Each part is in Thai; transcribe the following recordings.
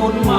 บุญมา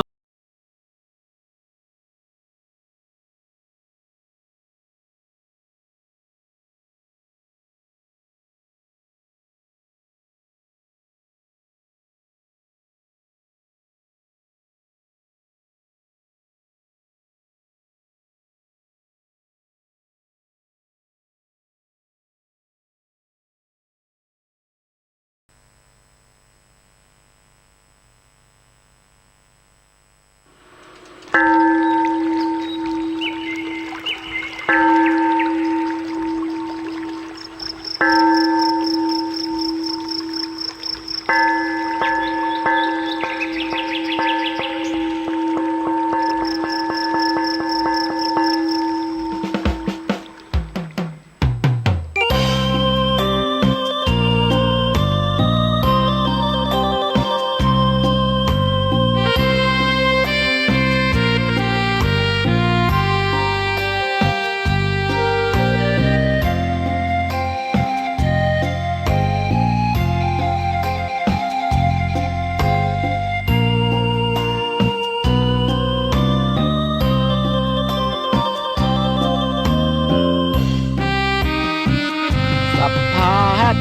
สัพพะ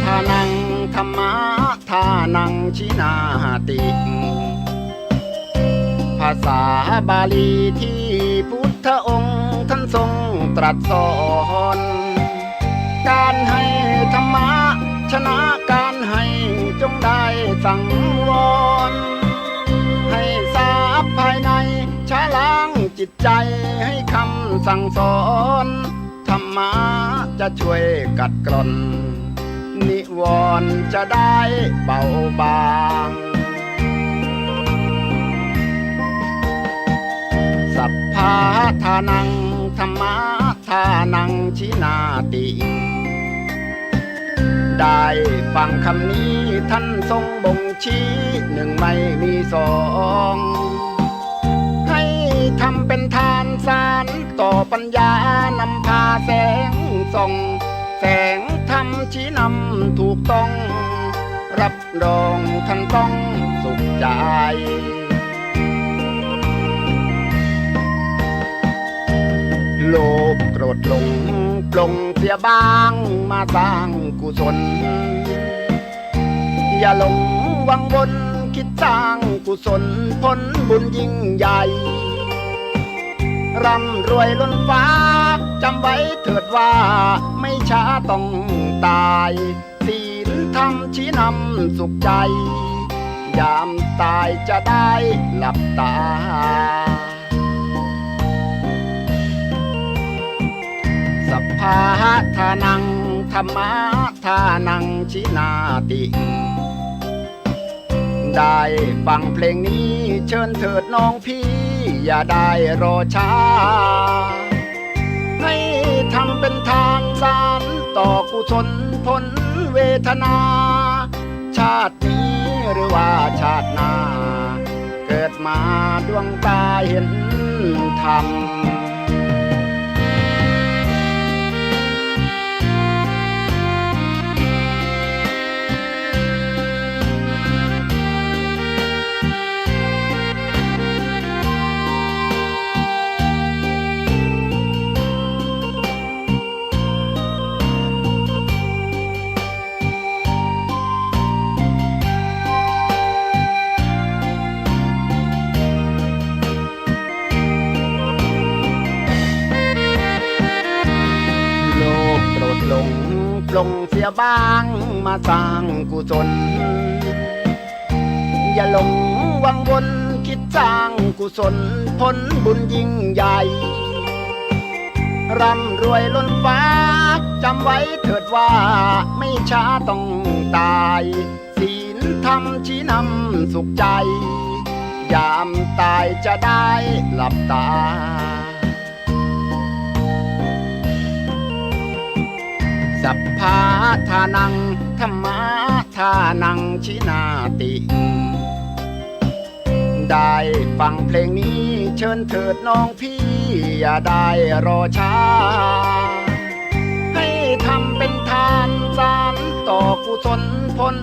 ทานังธรรมะทานังชินาติภาษาบาลีที่พุทธองค์ท่านทรงตรัสสอนการให้ธรรมะชนะการให้จงได้สังวรให้ทราบภายในชะล้างจิตใจให้คำสั่งสอนธรรมะจะช่วยกัดกร่อนนิวรณ์จะได้เบาบางสัพพะทานังธรรมะทานังชินาติได้ฟังคำนี้ท่านทรงบ่งชี้หนึ่งไม่มีสองให้ทำเป็นทานสารต่อปัญญานำพาแสงส่องแสงธรรมชี้นำถูกต้องรับรองท่านต้องสุขใจโลภโกรธหลงปลงเสียบ้างมาสร้างกุศลอย่าหลงวังวนคิดสร้างกุศลผลบุญยิ่งใหญ่ร่ำรวยล้นฟ้าจำไว้เถิดว่าไม่ช้าต้องตายศีลธรรมชี้นำสุขใจยามตายจะได้หลับตาสัพพะทานังธรรมะทานังชินาติได้ฟังเพลงนี้เชิญเถิดน้องพี่อย่าได้รอช้าให้ทำเป็นทานสารต่อกุศลผลเวทนาชาตินี้หรือว่าชาติหน้าเกิดมาดวงตาเห็นธรรมหลงปลงเสียบ้างมาสร้างกุศลอย่าหลงวังวนคิดสร้างกุศลผลบุญยิ่งใหญ่ร่ำรวยล้นฟ้าจำไว้เถิดว่าไม่ช้าต้องตายศีลธรรมชี้นำสุขใจยามตายจะได้หลับตาสัพพะทานังธรรมะทานังชินาติได้ฟังเพลงนี้เชิญเถิดน้องพี่อย่าได้รอช้าให้ทำเป็นทานสารต่อกุศลผล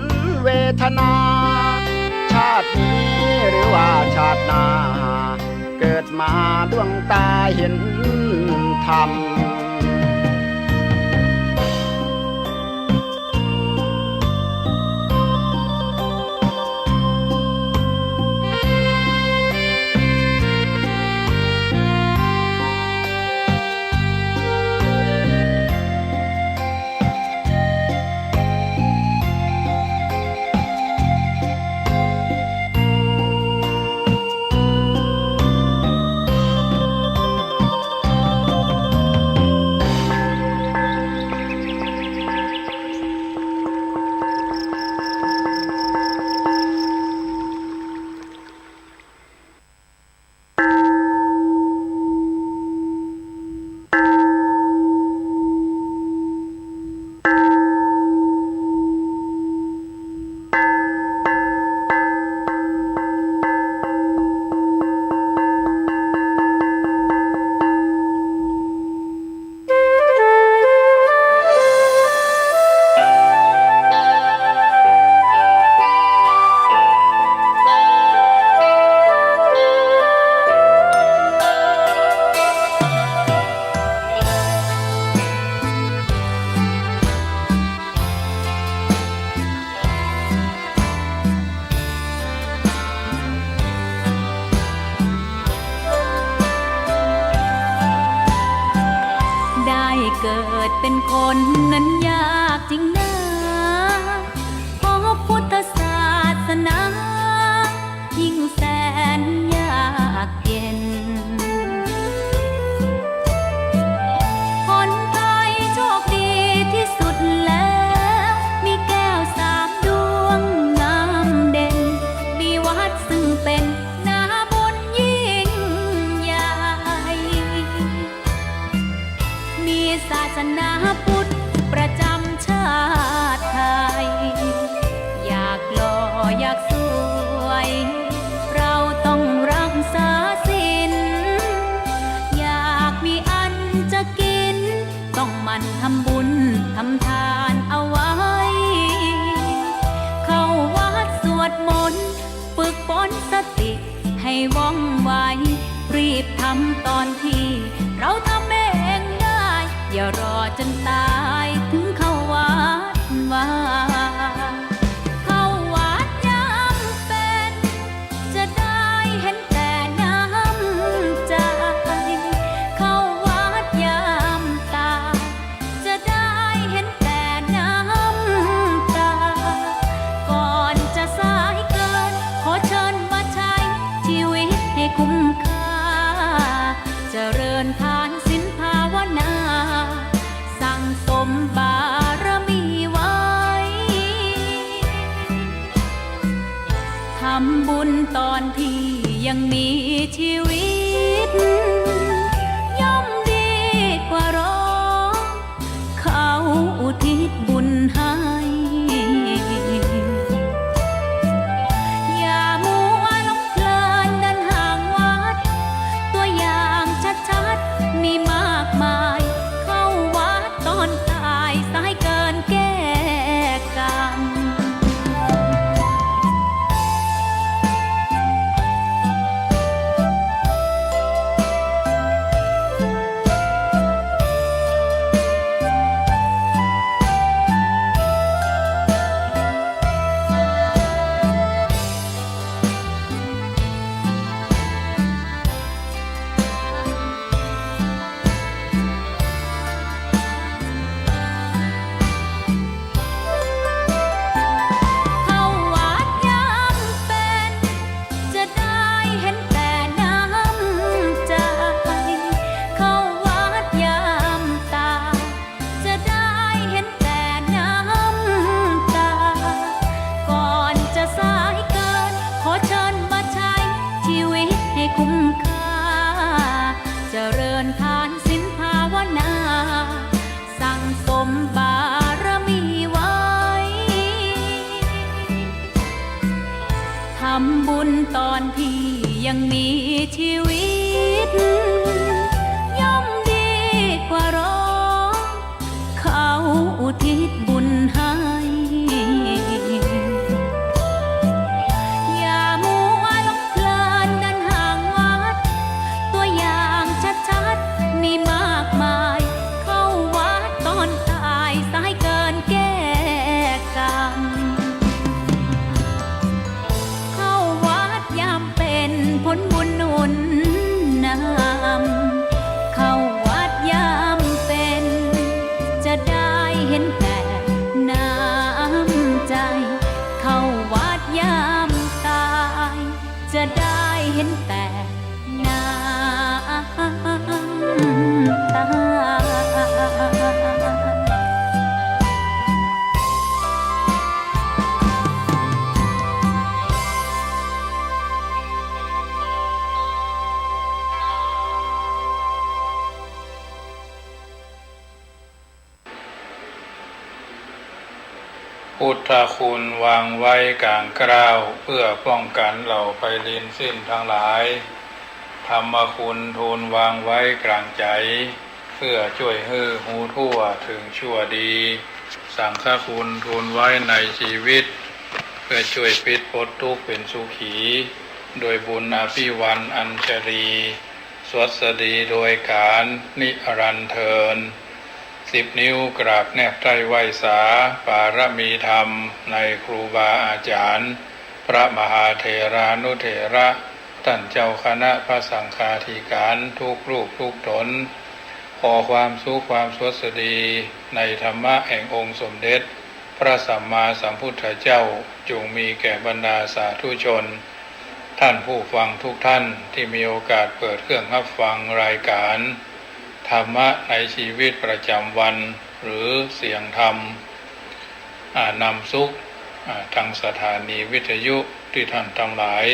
เวทนาชาตินี้หรือว่าชาติหน้า ดวงตาเห็นธรรมเกิดเป็นคนนั้นยากจริงนะเพราะพุทธศาสนายิ่งแสนยากเย็นคนไทยโชคดีที่สุดแล้วมีแก้วสามดวงงามเด่นมีวัดซึ่งเป็นนาบุญยิ่งใหญ่มีศาสนาพุทธประจำชาติไทยอยากหล่ออยากสวยเราต้องรักษาศีลอยากมีอันจะกินต้องหมั่นทำบุญทำทานเอาไว้เข้าวัดสวดมนต์ฝึกฝนสติให้ว่องไวรีบทำตอนที่เราทำเองได้อย่ารอจนตายถึงเข้าวัดว่าเข้าวัดยามเป็นจะได้เห็นแต่น้ำใจเข้าวัดยามตายจะได้เห็นแต่น้ำตาก่อนจะสายเกินขอเชิญมาใช้ชีวิตให้คุ้มค่าเจริญทานศีลภาวนาสั่งสมบารมีไว้ทำบุญตอนที่ยังมีชีวิตย่อมดีกว่ารอเขาอุทิศบุญให้อย่ามัวหลงเพลินเดินห่างวัดตัวอย่างชัดๆมีมากมายเข้าวัดตอนตายสายเกินแก้กรรมเข้าวัดยามเป็นจะได้เห็นแต่น้ำใจเข้าวัดยามตายจะได้เห็นแต่น้ำตาก่อนจะสายเกินขอเชิญมาใช้ชีวิตให้คุ้มค่าเจริญทานศีลภาวนาสั่งสมบารมีไว้ทำบุญตอนที่ยังมีชีวิตย่อมดีกว่ารอเขาอุทิศบุญให้อย่ามัวหลงเพลินเดินห่างวัดตัวอย่า เห็นแต่น้ำตา พุทธคุณวางไว้กลางกล้าวเพื่อป้องกันเหล่าไปลินสิ้นทั้งหลายธรรมคุณทูลวางไว้กลางใจเพื่อช่วยให้หูทั่วถึงชั่วดีสังฆคุณทูลไว้ในชีวิตเพื่อช่วยปิดพ้นทุกข์เป็นสุขีโดยบุญอภิวันอัญชลีสวัสดีโดยการนิรันดร์เทิน10 นิ้วกราบแนบใต้ไหวสาปารมีธรรมในครูบาอาจารย์พระมหาเถรานุเถระท่านเจ้าคณะพระสังฆาธิการทุกรูปทุกตนขอความสุขความสวัสดีในธรรมะแห่งองค์สมเด็จพระสัมมาสัมพุทธเจ้าจงมีแก่บรรดาสาธุชนท่านผู้ฟังทุกท่านที่มีโอกาสเปิดเครื่องรับฟังรายการธรรมะในชีวิตประจำวันหรือเสียงธรรมนำสุขทางสถานีวิทยุที่ท่านทั้งหลาย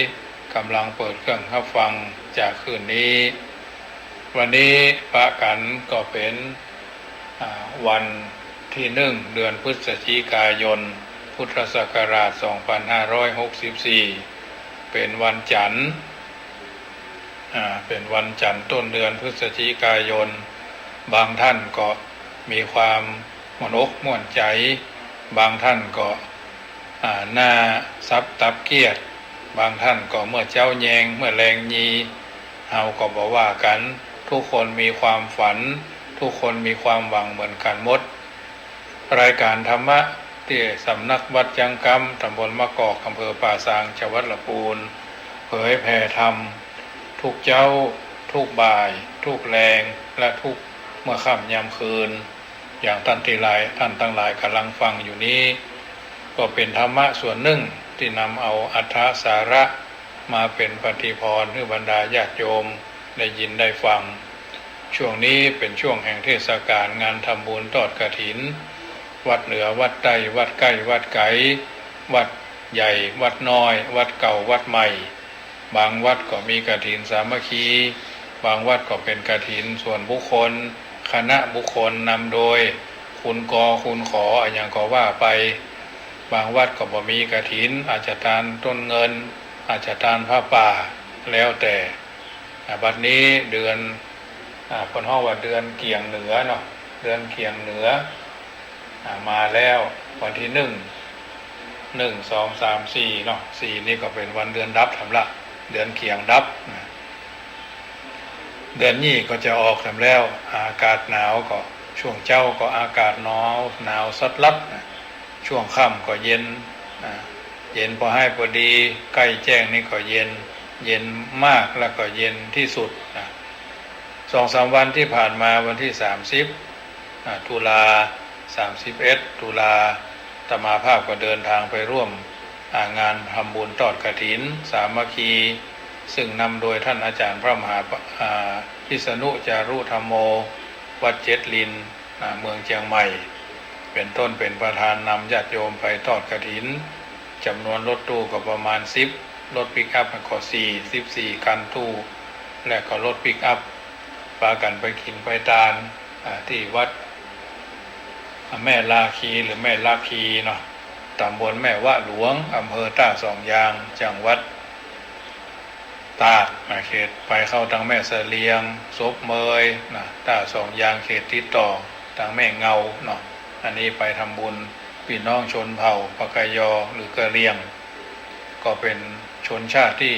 กำลังเปิดเครื่องรับฟังจากคืนนี้วันนี้พระกันก็เป็นวันที่1 เดือนพฤศจิกายนพุทธศักราช 2564เป็นวันจันทร์เป็นวันจันทร์ต้นเดือนพฤศจิกายนบางท่านก็มีความม่วนอกม่วนใจบางท่านก็หน้าซับตับเกียรติบางท่านก็เมื่อเจ้าแยงเมื่อแรงยีเฮาก็บอกว่ากันทุกคนมีความฝันทุกคนมีความหวังเหมือนกันหมดรายการธรรมะที่สำนักวัดจังกำตำบลมะกอกอำเภอป่าซางจังหวัดลำพูนเผยแผ่ธรรมทุกเจ้าทุกบ่ายทุกแรงและทุกเมื่อค่ำยามคืนอย่างท่านทั้งหลายกำลังฟังอยู่นี้ก็เป็นธรรมะส่วนหนึ่งที่นำเอาอรรถสาระมาเป็นปฏิพรให้บรรดาญาติโยมได้ยินได้ฟังช่วงนี้เป็นช่วงแห่งเทศกาลงานทำบุญทอดกฐินวัดเหนือวัดใต้วัดใกล้วัดไกลวัดใหญ่วัดน้อยวัดเก่าวัดใหม่บางวัดก็มีกฐินสามัคคีบางวัดก็เป็นกฐินส่วนบุคคลคณะบุคคลนำโดยคุณกอคุณขออย่างก็ว่าไปบางวัดก็บ่มีกฐินอาจจะทานต้นเงินอาจจะทานผ้าป่าแล้วแต่บัดนี้เดือนคนห้องว่าเดือนเกี่ยงเหนือเนาะเดือนเกี่ยงเหนือมาแล้ววันที่1 2 3 4เนาะ4นี่ก็เป็นวันเดือนดับสำหรับเดือนเกี่ยงดับเดือนนี้ก็จะออกสำแล้วอากาศหนาวก็ช่วงเจ้าก็อากาศหนาวสัดลัดช่วงค่ำก็เย็นเย็นพอให้พอดีใกล้แจ้งนี่ก็เย็นมากแล้วก็เย็นที่สุด2-3 วันที่ผ่านมาวันที่30 ตุลา31 ตุลาอาตมาภาพก็เดินทางไปร่วมงานทำบุญทอดกฐินสามัคคีซึ่งนำโดยท่านอาจารย์พระมหาพิษณุจารุธรรมโมวัดเจ็ดลินเมืองเชียงใหม่เป็นต้นเป็นประธานนำญาติโยมไปทอดกฐินจำนวนรถตู้ก็ประมาณ10รถปิกอัพก็14คันตู้และก็รถปิกอัพพากันไปกินไปทานที่วัดแม่ลาคีหรือแม่ลาคีเนาะตำบลแม่วะหลวงอำเภอท่าสองยางจังหวัดตากเขตไปเข้าทางแม่เสลียงศพเมยท่าสองยางเขตติดต่อทางแม่เงาเนาะอันนี้ไปทำบุญพี่น้องชนเผ่าปากยอหรือกะเหรี่ยงก็เป็นชนชาติที่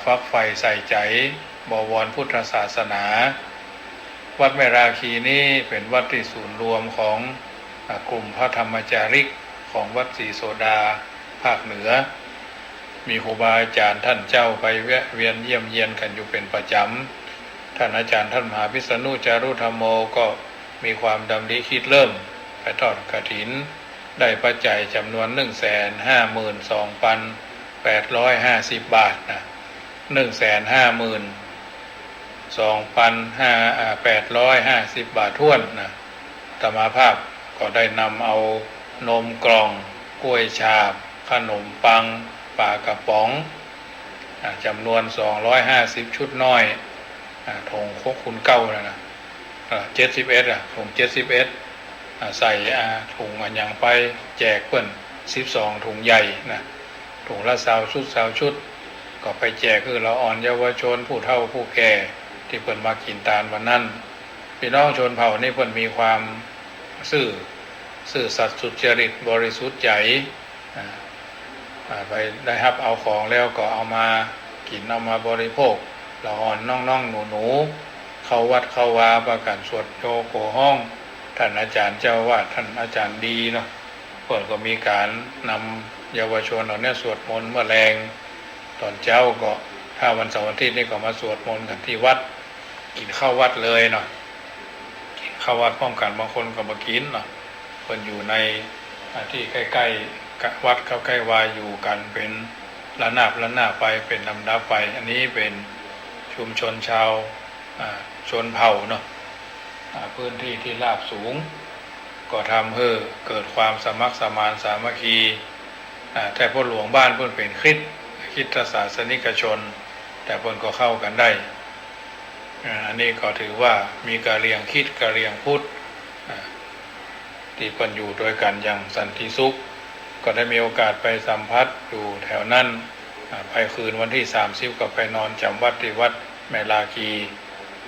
ฟักใฝ่ใส่ใจบวรพุทธศาสนาวัดแม่ราคีนี้เป็นวัดที่ศูนย์รวมของกลุ่มพระธรรมจาริกของวัดศรีโสดาภาคเหนือมีครูบาอาจารย์ท่านเจ้าไปแวะเวียนเยี่ยมเยียนกันอยู่เป็นประจำท่านอาจารย์ท่านมหาพิษณุจารุธรรมโมก็มีความดำริคิดเริ่มไปทอดกฐินได้ปัจจัยจำนวน 152,850 บาท 152,850 บาทท้วนนะอาตมาภาพก็ได้นำเอานมกล่องกล้วยฉาบขนมปังปลากระป๋องจำนวน250ชุดน้อยถงคกคุณเก้านะ71ถุง71ใส่ถุงอันยังไปแจกเพิ่น12ถุงใหญ่นะถุงละ20ชุดก็ไปแจกคือเราอ่อนเยาวชนผู้เฒ่าผู้แก่ที่เพิ่นมากินตาลวันนั้นพี่น้องชนเผ่านี่เพิ่นมีความซื่อสัตย์สุจริตบริสุทธิ์ใจไปได้รับเอาของแล้วก็เอามากินเอามาบริโภคเราอ่อนน้องหนูเข้าวัดเข้าวาประกันสวดโยโกห้องท่านอาจารย์เจ้าวาดท่านอาจารย์ดีเนาะเพิ่นก็มีการนำเยาวชนเหล่านี้สวดมนต์เมื่อแรงตอนเช้าก็ถ้าวันเสาร์อาทิตย์นี่ก็มาสวดมนต์กันที่วัดกินข้าววัดเลยเนาะกินข้าววัดพร้อมกันบางคนก็มากินเนาะเพิ่นอยู่ในที่ใกล้ๆวัดใกล้ๆวาอยู่กันเป็นระนาบไปเป็นลำดับไปอันนี้เป็นชุมชนชาวชนเผ่าเนาะพื้นที่ที่ราบสูงก็ทำให้เกิดความสมัครสมานสามัคคีแต่พ่อหลวงบ้านเพิ่นเป็นคริสตศาสนิกชนแต่เพิ่นก็เข้ากันได้อันนี้ก็ถือว่ามีกะเหรี่ยงคริสต์กะเหรี่ยงพุทธที่เพิ่นอยู่ด้วยกันอย่างสันติสุขก็ได้มีโอกาสไปสัมผัสอยู่แถวนั้นไปคืนวันที่30ก็ไปนอนจำวัดที่วัดแม่ลาคี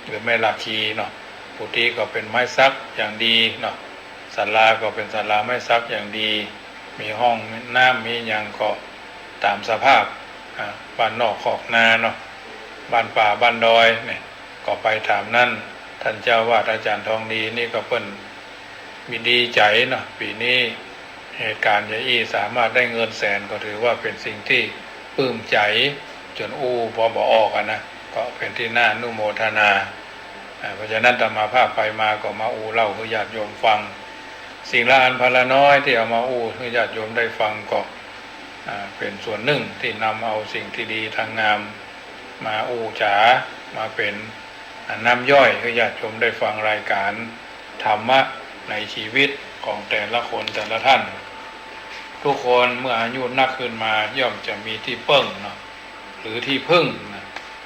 หรือแม่ลาคีเนาะกุฏิก็เป็นไม้ซักอย่างดีเนาะศาลาก็เป็นศาลาไม้ซักอย่างดีมีห้องน้ำมีอย่างก็ตามสภาพบ้านนอกขอกนาเนาะบ้านป่าบ้านดอยเนี่ยก็ไปถามนั่นท่านเจ้าวาดอาจารย์ทองดีนี่ก็เพิ่นมีดีใจเนาะปีนี้เหตุการณ์ยายสามารถได้เงินแสนก็ถือว่าเป็นสิ่งที่ปลื้มใจจนพอบอกออกนะก็เป็นที่น่านุโมทนาเพราะฉะนั้นธรรมาภาพไปมาก็มาเล่าให้ญาติโยมฟังสิ่งละอันพละน้อยที่เอามาให้ญาติโยมได้ฟังก็เป็นส่วนหนึ่งที่นำเอาสิ่งที่ดีทางงามมาจ๋ามาเป็นน้ำย่อยให้ญาติโยมได้ฟังรายการธรรมะในชีวิตของแต่ละคนแต่ละท่านทุกคนเมื่ออายุนักขึ้นมาย่อมจะมีที่เปิ้งเนาะหรือที่พึ่งนะ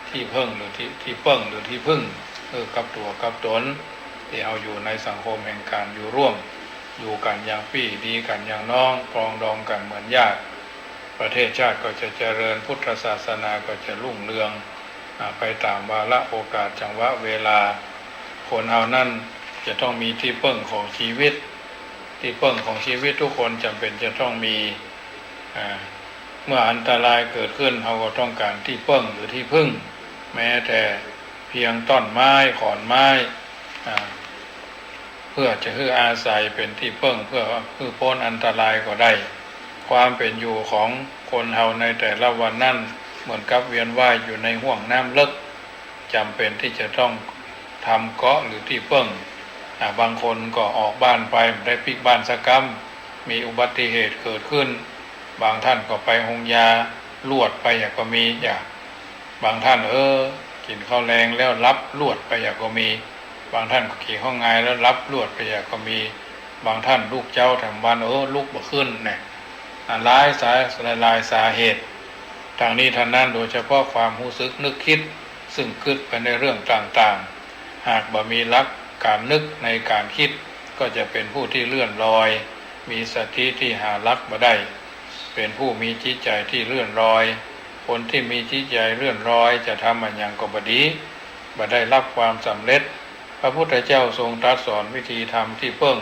ที่พึ่งหรือที่เปิ้งหรือที่พึ่งกับตัวกับตนที่เอาอยู่ในสังคมแห่งการอยู่ร่วมอยู่กันอย่างพี่ดีกันอย่างน้องปรองดองกันเหมือนญาติประเทศชาติก็จะเจริญพุทธศาสนาก็จะรุ่งเรืองไปตามวาระโอกาสจังหวะเวลาคนเอานั่นจะต้องมีที่เปิ้งของชีวิตที่เปิ้งของชีวิตทุกคนจำเป็นจะต้องมีเมื่ออันตรายเกิดขึ้นเราก็ต้องการที่เปิ้งหรือที่พึ่งแม้แต่เพียงต้นไม้ขอนไม้เพื่อจะให้อาศัยเป็นที่เปิ้งเพื่อพ้นอันตรายก็ได้ความเป็นอยู่ของคนเฮาในแต่ละวันนั้นเหมือนกับเวียนว่ายอยู่ในห่วงน้ำลึกจำเป็นที่จะต้องทำเกาะหรือที่เปิ้งบางคนก็ออกบ้านไปได้พลิกบ้านสักกรรมมีอุบัติเหตุเกิดขึ้นบางท่านก็ไปหงยาลวดไปอย่างก็มีบางท่านกินข้าวแรงแล้วรับลวดไปอย่างก็มีบางท่านก็ขี่ข้าวงายแล้วรับลวดไปอย่างก็มีบางท่านลูกเจ้าทำวันลูกบ่ขึ้นเนี่ยหลายสาเหตุทางนี้ทางนั้นโดยเฉพาะความรู้สึกนึกคิดซึ่งคิดไปในเรื่องต่างๆหากบ่มีหลักการนึกในการคิดก็จะเป็นผู้ที่เลื่อนลอยมีสติที่หาหลักบ่ได้เป็นผู้มีจิตใจที่เลื่อนลอยคนที่มีจิตใจเลื่อนลอยจะทำมันอย่างก็บ่ดีบ่ได้รับความสำเร็จพระพุทธเจ้าทรงตรัสสอนวิธีทำที่เพิ่ง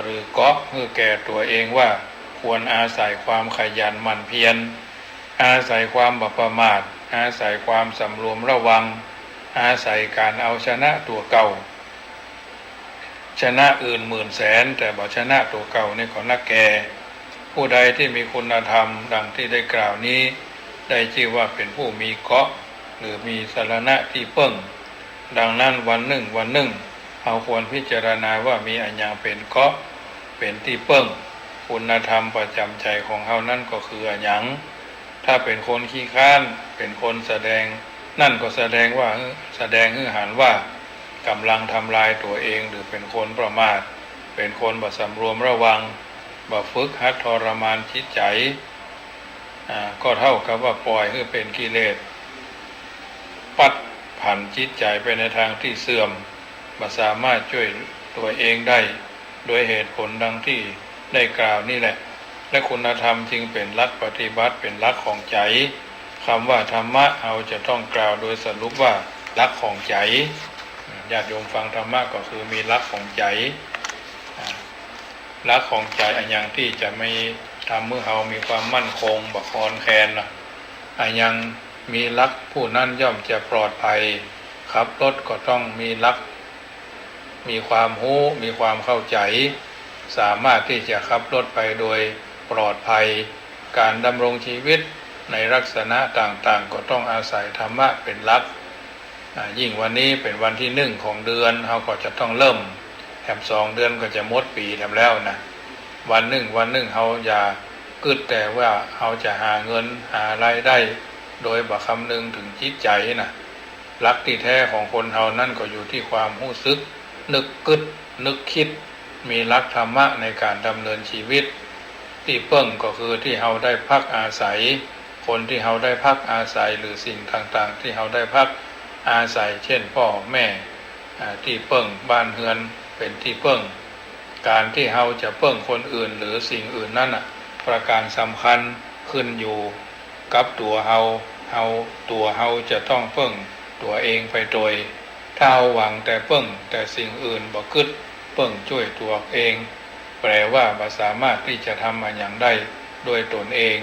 หรือเกาะเพื่อแก่ตัวเองว่าควรอาศัยความขยันหมั่นเพียรอาศัยความบ่ประมาทอาศัยความสำรวมระวังอาศัยการเอาชนะตัวเก่าชนะอื่นหมื่นแสนแต่บ่ชนะตัวเก่านี่ก็นักแก่ผู้ใดที่มีคุณธรรมดังที่ได้กล่าวนี้ได้ชื่อว่าเป็นผู้มีเกาะหรือมีสรณะที่เปิ้งดังนั้นวันหนึ่งเราควรพิจารณาว่ามีอันยังเป็นเกาะเป็นที่เปิ้งคุณธรรมประจำใจของเรานั่นก็คืออันยังถ้าเป็นคนขี้ค้านเป็น เป็นคนแสดงนั่นก็แสดงว่าแสดงให้หันว่ากำลังทำลายตัวเองหรือเป็นคนประมาทเป็นคนบ่สำรวมระวังบ่ฝึกหัดทรมานจิตใจก็เท่ากับว่าปล่อยให้เป็นกิเลสปัดผันจิตใจไปในทางที่เสื่อมบ่สามารถช่วยตัวเองได้โดยเหตุผลดังที่ได้กล่าวนี่แหละและคุณธรรมจึงเป็นหลักปฏิบัติเป็นหลักของใจคำว่าธรรมะเราจะต้องกล่าวโดยสรุปว่าหลักของใจญาติโยมฟังธรรมะก็คือมีหลักของใจหลักของใจอันยังที่จะไม่ทำเมื่อเรามีความมั่นคงบักคอนแคนอันยังมีหลักผู้นั้นย่อมจะปลอดภัยขับรถก็ต้องมีหลักมีความรู้มีความเข้าใจสามารถที่จะขับรถไปโดยปลอดภัยการดำรงชีวิตในลักษณะต่างๆก็ต้องอาศัยธรรมะเป็นหลักยิ่งวันนี้เป็นวันที่1ของเดือนเราก็จะต้องเริ่มแถม2 เดือนก็จะหมดปีทำแล้วนะวันหนึ่งเราอย่ากึดแต่ว่าเราจะหาเงินหารายได้โดยบ่คำนึงถึงจิตใจนะหลักที่แท้ของคนเรานั่นก็อยู่ที่ความรู้สึกนึกกึดนึกคิดมีหลักธรรมะในการดำเนินชีวิตที่เปิ้งก็คือที่เราได้พักอาศัยคนที่เราได้พักอาศัยหรือสิ่งต่างๆที่เราได้พักอาศัยเช่นพ่อแม่ที่เปิ้งบ้านเรือนเป็นที่เปิ้งการที่เราจะเปิ้งคนอื่นหรือสิ่งอื่นนั่นประการสำคัญขึ้นอยู่กับตัวเราตัวเราจะต้องเปิ้งตัวเองไปโดยถ้าเราหวังแต่เปิ้งแต่สิ่งอื่นบ่กึดเปิ้งช่วยตัวเองแปลว่าบ่สามารถที่จะทำอะไรอย่างได้ด้วยตนเอง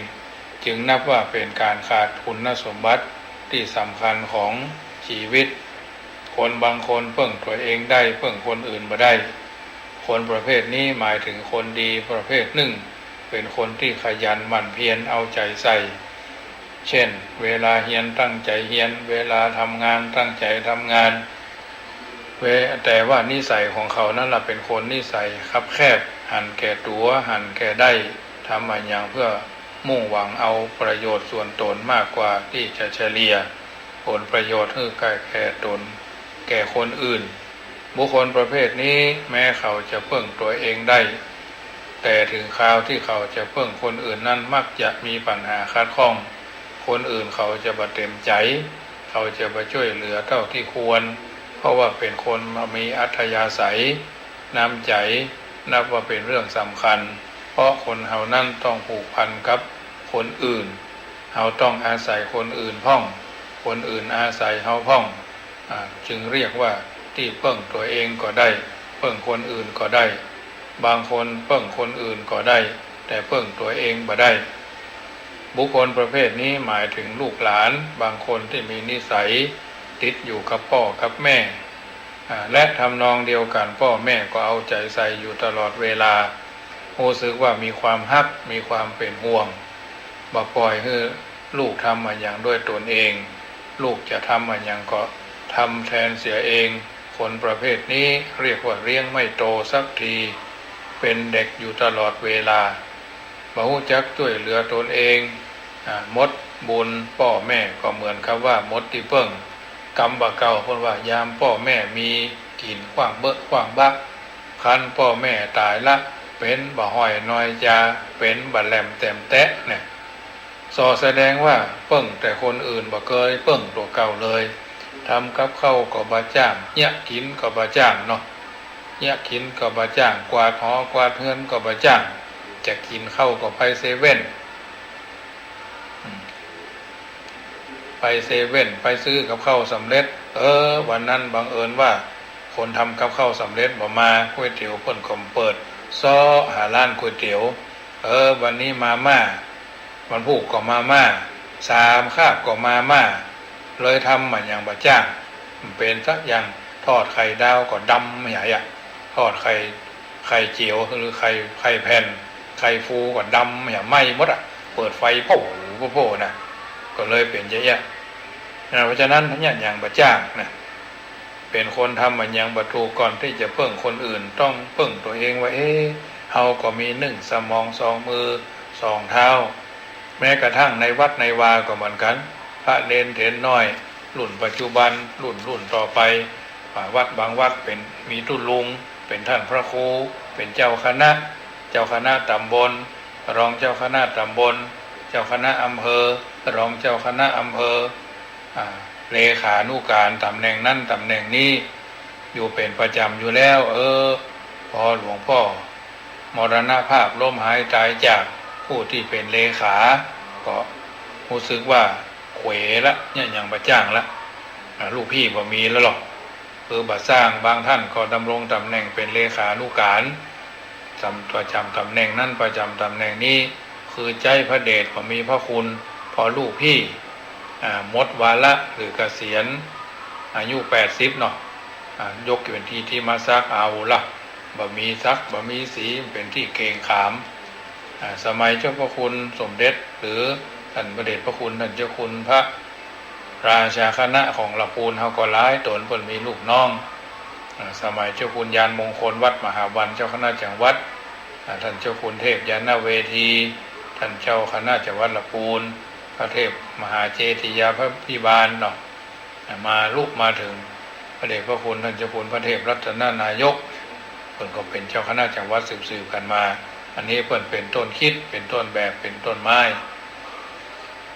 จึงนับว่าเป็นการขาดคุณสมบัติที่สำคัญของชีวิตคนบางคนเปิ้งตัวเองได้เปิ้งคนอื่นบ่ได้คนประเภทนี้หมายถึงคนดีประเภทหนึ่งเป็นคนที่ขยันหมั่นเพียรเอาใจใส่เช่นเวลาเรียนตั้งใจเรียนเวลาทำงานตั้งใจทำงานแต่ว่านิสัยของเขานั่นแหละเป็นคนนิสัยคับแคบหันแก่ตัวหันแก่ได้ทำอะไรอย่างเพื่อมุ่งหวังเอาประโยชน์ส่วนตนมากกว่าที่จะเฉลี่ยผลประโยชน์ให้แก่ตนแก่คนอื่นบุคคลประเภทนี้แม้เขาจะเพิ่งตัวเองได้แต่ถึงคราวที่เขาจะเพิ่งคนอื่นนั้นมักจะมีปัญหาขัดข้องคนอื่นเขาจะบ่เต็มใจเขาจะบ่ช่วยเหลือเท่าที่ควรเพราะว่าเป็นคนมีอัธยาศัยน้ำใจนับว่าเป็นเรื่องสำคัญเพราะคนเฮานั้นต้องผูกพันกับคนอื่นเฮาต้องอาศัยคนอื่นพ้องคนอื่นอาศัยเฮาพ้องจึงเรียกว่าที่เพิ่งตัวเองก็ได้เพิ่งคนอื่นก็ได้บางคนเพิ่งคนอื่นก็ได้แต่เพิ่งตัวเองบ่ได้บุคคลประเภทนี้หมายถึงลูกหลานบางคนที่มีนิสัยติดอยู่กับพ่อกับแม่และทำนองเดียวกันพ่อแม่ก็เอาใจใส่อยู่ตลอดเวลารู้สึกว่ามีความฮักมีความเป็นห่วงบ่ปล่อยให้ลูกทำอะไรอย่างด้วยตนเองลูกจะทำอะไรอย่างก็ทำแทนเสียเองคนประเภทนี้เรียกว่าเลี้ยงไม่โตสักทีเป็นเด็กอยู่ตลอดเวลาบ่รู้จักช่วยเหลือตนเองมดบุญพ่อแม่ก็เหมือนกับว่ามดที่เพิ่งกำบ่เก่าเพิ่นว่ายามพ่อแม่มีกินขว้างเบ้อขว้างบักคันพ่อแม่ตายละเป็นบ่ห้อยน้อยจาเป็นบ่แหลมแต้มแตะเนี่ยแสดงว่าเพิ่งแต่คนอื่นบ่เคยเพิ่งตัวเก่าเลยทำกับข้าวก็บ่จ้างเนี่ยกินก็บ่จ้างเนาะเนี่ยกินก็บ่จ้างกวาดหอกวาดเฮือนก็บ่จ้างจะกินข้าวก็ไปเซเว่นไปซื้อกับข้าวสำเร็จวันนั้นบังเอิญว่าคนทำกับข้าวสำเร็จบ่มาก๋วยเตี๋ยวเพิ่นก็เปิดซ้อหาร้านก๋วยเตี๋ยววันนี้มาม่าวันพุธก็มาม่า3คาบก็มาม่าเลยทำมันอย่างบ่จ้างเป็นสักอย่างทอดไข่ดาวก็ดำใหญ่ทอดไข่เจียวหรือไข่แผ่นไข่ฟูก็ดำใหญ่ไหม้หมดเปิดไฟโผล่นะก็เลยเป็นเยอะๆเพราะฉะนั้นทั้งอย่างบ่จ้างนะเป็นคนทำมันอย่างบ่ถูกก่อนที่จะเพิ่งคนอื่นต้องเพิ่งตัวเองว่าเฮาก็มี1สมอง2มือ2เท้าแม้กระทั่งในวัดในวาก็เหมือนกัน พระเนนเถรน้อยรุ่นปัจจุบันรุ่นต่อไปวัดบางวัดเป็นมีตุลุงเป็นท่านพระครูเป็นเจ้าคณะตำบลรองเจ้าคณะตำบลเจ้าคณะอำเภอรองเจ้าคณะอำเภอเลขานุการตำแหน่งนั้นตำแหน่งนี้อยู่เป็นประจำอยู่แล้วพอหลวงพ่อมรณภาพล้มหายตายจากผู้ที่เป็นเลขาก็รู้สึกว่าเขวละเนี่ยยังประจ้างละลูกพี่บ่มีแล้วหรอกบ่สร้างบางท่านก็ดำรงตำแหน่งเป็นเลขานุการประจำตำแหน่งนั้นประจำตำแหน่งนี้คือใจพระเดชก็มีพระคุณพอลูกพี่หมดวาระหรือเกษียณอายุ80เนาะยกเป็นที่มาซักเอาละบ่มีซักบ่มีสีเป็นที่เกรงขามสมัยเจ้าพระคุณสมเด็จหรือท่านพระเดชพระคุณท่านเจ้าคุณพระราชาคณะของลำพูนเฮาก็หลายตนเพิ่นมีลูกน้องสมัยเจ้าคุณยานมงคลวัดมหาวันเจ้าคณะจังหวัดท่านเจ้าคุณเทพยานเวทีท่านเจ้าคณะจังหวัดลำพูนพระเทพมหาเจติยาพระพิบาลเนาะมาลุกมาถึงพระเดชพระคุณท่านเจ้าคุณพระเทพรัตนนายกเพิ่นก็เป็นเจ้าคณะจังหวัดสืบกันมาอันนี้เพิ่นเป็นต้นคิดเป็นต้นแบบเป็นต้นไม้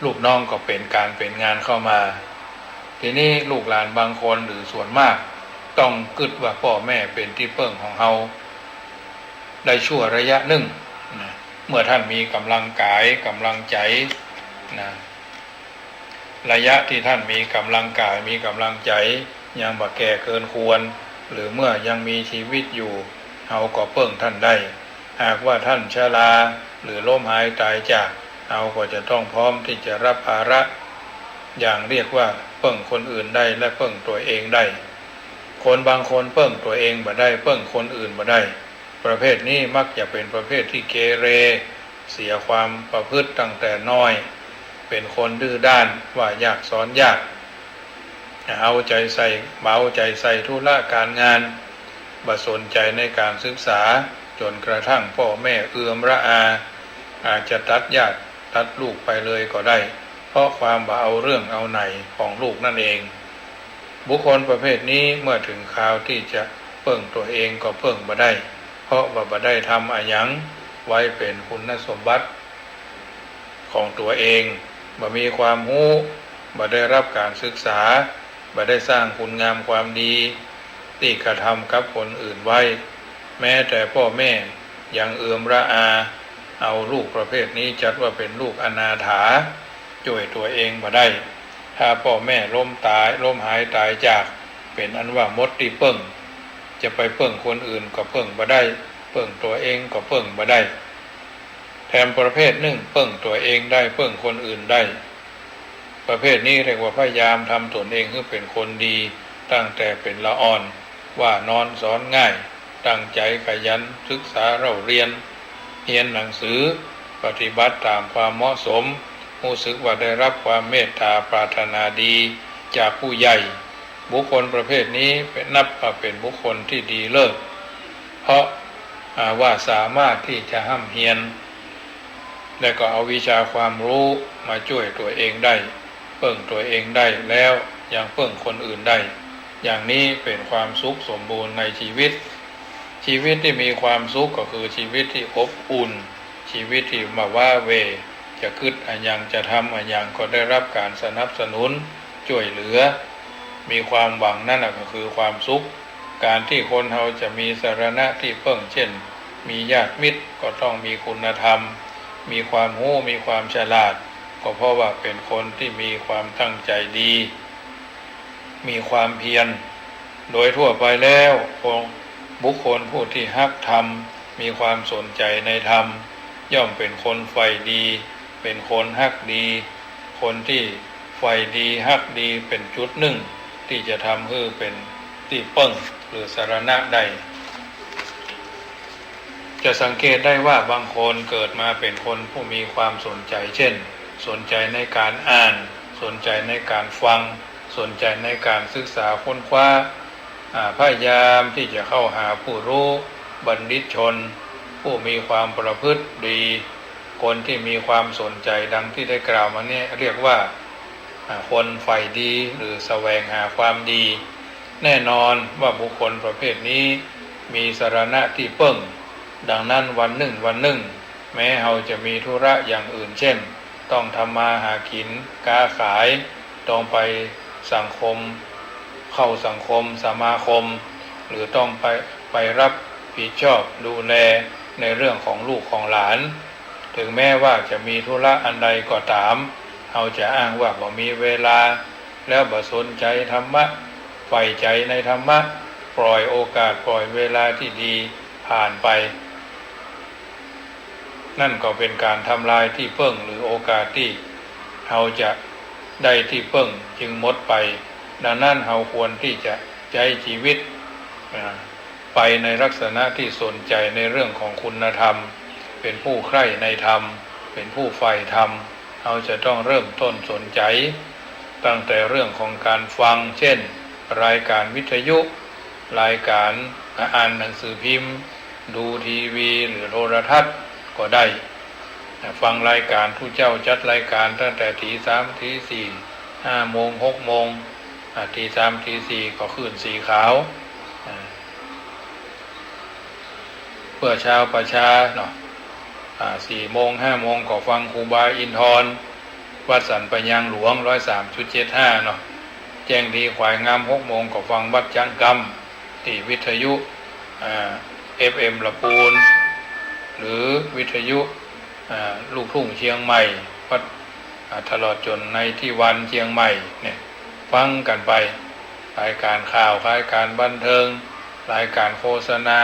ลูกน้องก็เป็นการเป็นงานเข้ามาทีนี้ลูกหลานบางคนหรือส่วนมากต้องกึดว่าพ่อแม่เป็นที่เพิ่งของเฮาได้ชั่วระยะหนึ่งนะเมื่อท่านมีกำลังกายกำลังใจนะระยะที่ท่านมีกำลังกายมีกำลังใจยังบ่แก่เกินควรหรือเมื่อยังมีชีวิตอยู่เฮาก็เพิ่งท่านได้หากว่าท่านชราหรือล้มหายตายจากเราก็จะต้องพร้อมที่จะรับภาระอย่างเรียกว่าเพิ่งคนอื่นได้และเพิ่งตัวเองได้คนบางคนเพิ่งตัวเองบ่ได้เพิ่งคนอื่นบ่ได้ประเภทนี้มักจะเป็นประเภทที่เกเรเสียความประพฤติตั้งแต่น้อยเป็นคนดื้อด้านว่ายากสอนยากเอาใจใส่เบาใจใส่ธุระการงานบ่สนใจในการศึกษาจนกระทั่งพ่อแม่เอื้อมระอาจจะตัดญาติตัดลูกไปเลยก็ได้เพราะความบ่เอาเรื่องเอาไหนของลูกนั่นเองบุคคลประเภทนี้เมื่อถึงคราวที่จะเพิ่งตัวเองก็เพิ่งบ่ได้เพราะว่าบ่ได้ทำอะไรไว้เป็นคุณสมบัติของตัวเองบ่มีความรู้บ่ได้รับการศึกษาบ่ได้สร้างคุณงามความดีที่กระทำกับคนอื่นไว้แม้แต่พ่อแม่ยังเอื้อมระอาเอาลูกประเภทนี้จัดว่าเป็นลูกอนาถาช่วยตัวเองบ่ได้ถ้าพ่อแม่ล้มหายตายจากเป็นอันว่าหมดที่เพิ่งจะไปเพิ่งคนอื่นก็เพิ่งบ่ได้เพิ่งตัวเองก็เพิ่งบ่ได้แถมประเภทหนึ่งเพิ่งตัวเองได้เพิ่งคนอื่นได้ประเภทนี้เรียกว่าพยายามทำตนเองให้เป็นคนดีตั้งแต่เป็นละอ่อนว่านอนสอนง่ายตั้งใจขยันศึกษาเราเรียนเรียนหนังสือปฏิบัติตามความเหมาะสมรู้สึกว่าได้รับความเมตตาปรารถนาดีจากผู้ใหญ่บุคคลประเภทนี้เป็นนับว่าเป็นบุคคลที่ดีเลิศเพราะว่าสามารถที่จะห้ำเฮียนและก็เอาวิชาความรู้มาช่วยตัวเองได้เพิ่งตัวเองได้แล้วยังเพิ่งคนอื่นได้อย่างนี้เป็นความสุขสมบูรณ์ในชีวิตที่มีความสุขก็คือชีวิตที่อบอุ่นชีวิตที่มาว่าเวจะคิดอันยังจะทำอันยังก็ได้รับการสนับสนุนช่วยเหลือมีความหวังนั่นก็คือความสุขการที่คนเราจะมีสรณะที่เพิ่งเช่นมีญาติมิตรก็ต้องมีคุณธรรมมีความรู้มีความฉลาดก็เพราะว่าเป็นคนที่มีความตั้งใจดีมีความเพียรโดยทั่วไปแล้วบุคคลผู้ที่ฮักธรรมมีความสนใจในธรรมย่อมเป็นคนใฝ่ดีเป็นคนฮักดีคนที่ใฝ่ดีฮักดีเป็นจุดหนึ่งที่จะทำให้เป็นที่เปิ้งหรือสรณะได้จะสังเกตได้ว่าบางคนเกิดมาเป็นคนผู้มีความสนใจเช่นสนใจในการอ่านสนใจในการฟังสนใจในการศึกษาค้นคว้าพยายามที่จะเข้าหาผู้รู้บัณฑิตชนผู้มีความประพฤติดีคนที่มีความสนใจดังที่ได้กล่าวมาเนี่ยเรียกว่า คนใฝ่ดีหรือแสวงหาความดี แน่นอนว่าบุคคลประเภทนี้มีสรณะที่เพิ่งดังนั้นวันหนึ่งแม้เราจะมีธุระอย่างอื่นเช่นต้องทำมาหากินค้าขายต้องไปสังคมเข้าสังคมสมาคมหรือต้องไปรับผิดชอบดูแลในเรื่องของลูกของหลานถึงแม้ว่าจะมีธุระอันใดก็ตามเราจะอ้างว่าบ่มีเวลาแล้วบ่สนใจธรรมะใฝ่ใจในธรรมะปล่อยโอกาสปล่อยเวลาที่ดีผ่านไปนั่นก็เป็นการทำลายที่พึ่งหรือโอกาสที่เราจะได้ที่พึ่งจึงหมดไปดังนั้นเราควรที่จะใช้ชีวิตไปในลักษณะที่สนใจในเรื่องของคุณธรรมเป็นผู้ใคร่ในธรรมเป็นผู้ใฝ่ธรรมเราจะต้องเริ่มต้นสนใจตั้งแต่เรื่องของการฟังเช่นรายการวิทยุรายการอ่านหนังสือพิมพ์ดูทีวีหรือโทรทัศน์ก็ได้ฟังรายการผู้เจ้าจัดรายการตั้งแต่ตี 3 ตี 4 5 โมง 6 โมงตี 3 ตี 4ก็ขึ้นสีขาวเพื่อชาวประชาเนาะ4 โมง 5 โมงก็ฟังครูบาอินทร์วัดสันปะยางหลวง 103.75 เนาะแจ้งดีขวายงาม 6 โมงก็ฟังวัดจังกำที่วิทยุFM ละปูนหรือวิทยุลูกทุ่งเชียงใหม่วัดตลอดจนในที่วันเชียงใหม่เนี่ยฟังกันไปรายการข่าวรายการบันเทิงรายการโฆษณา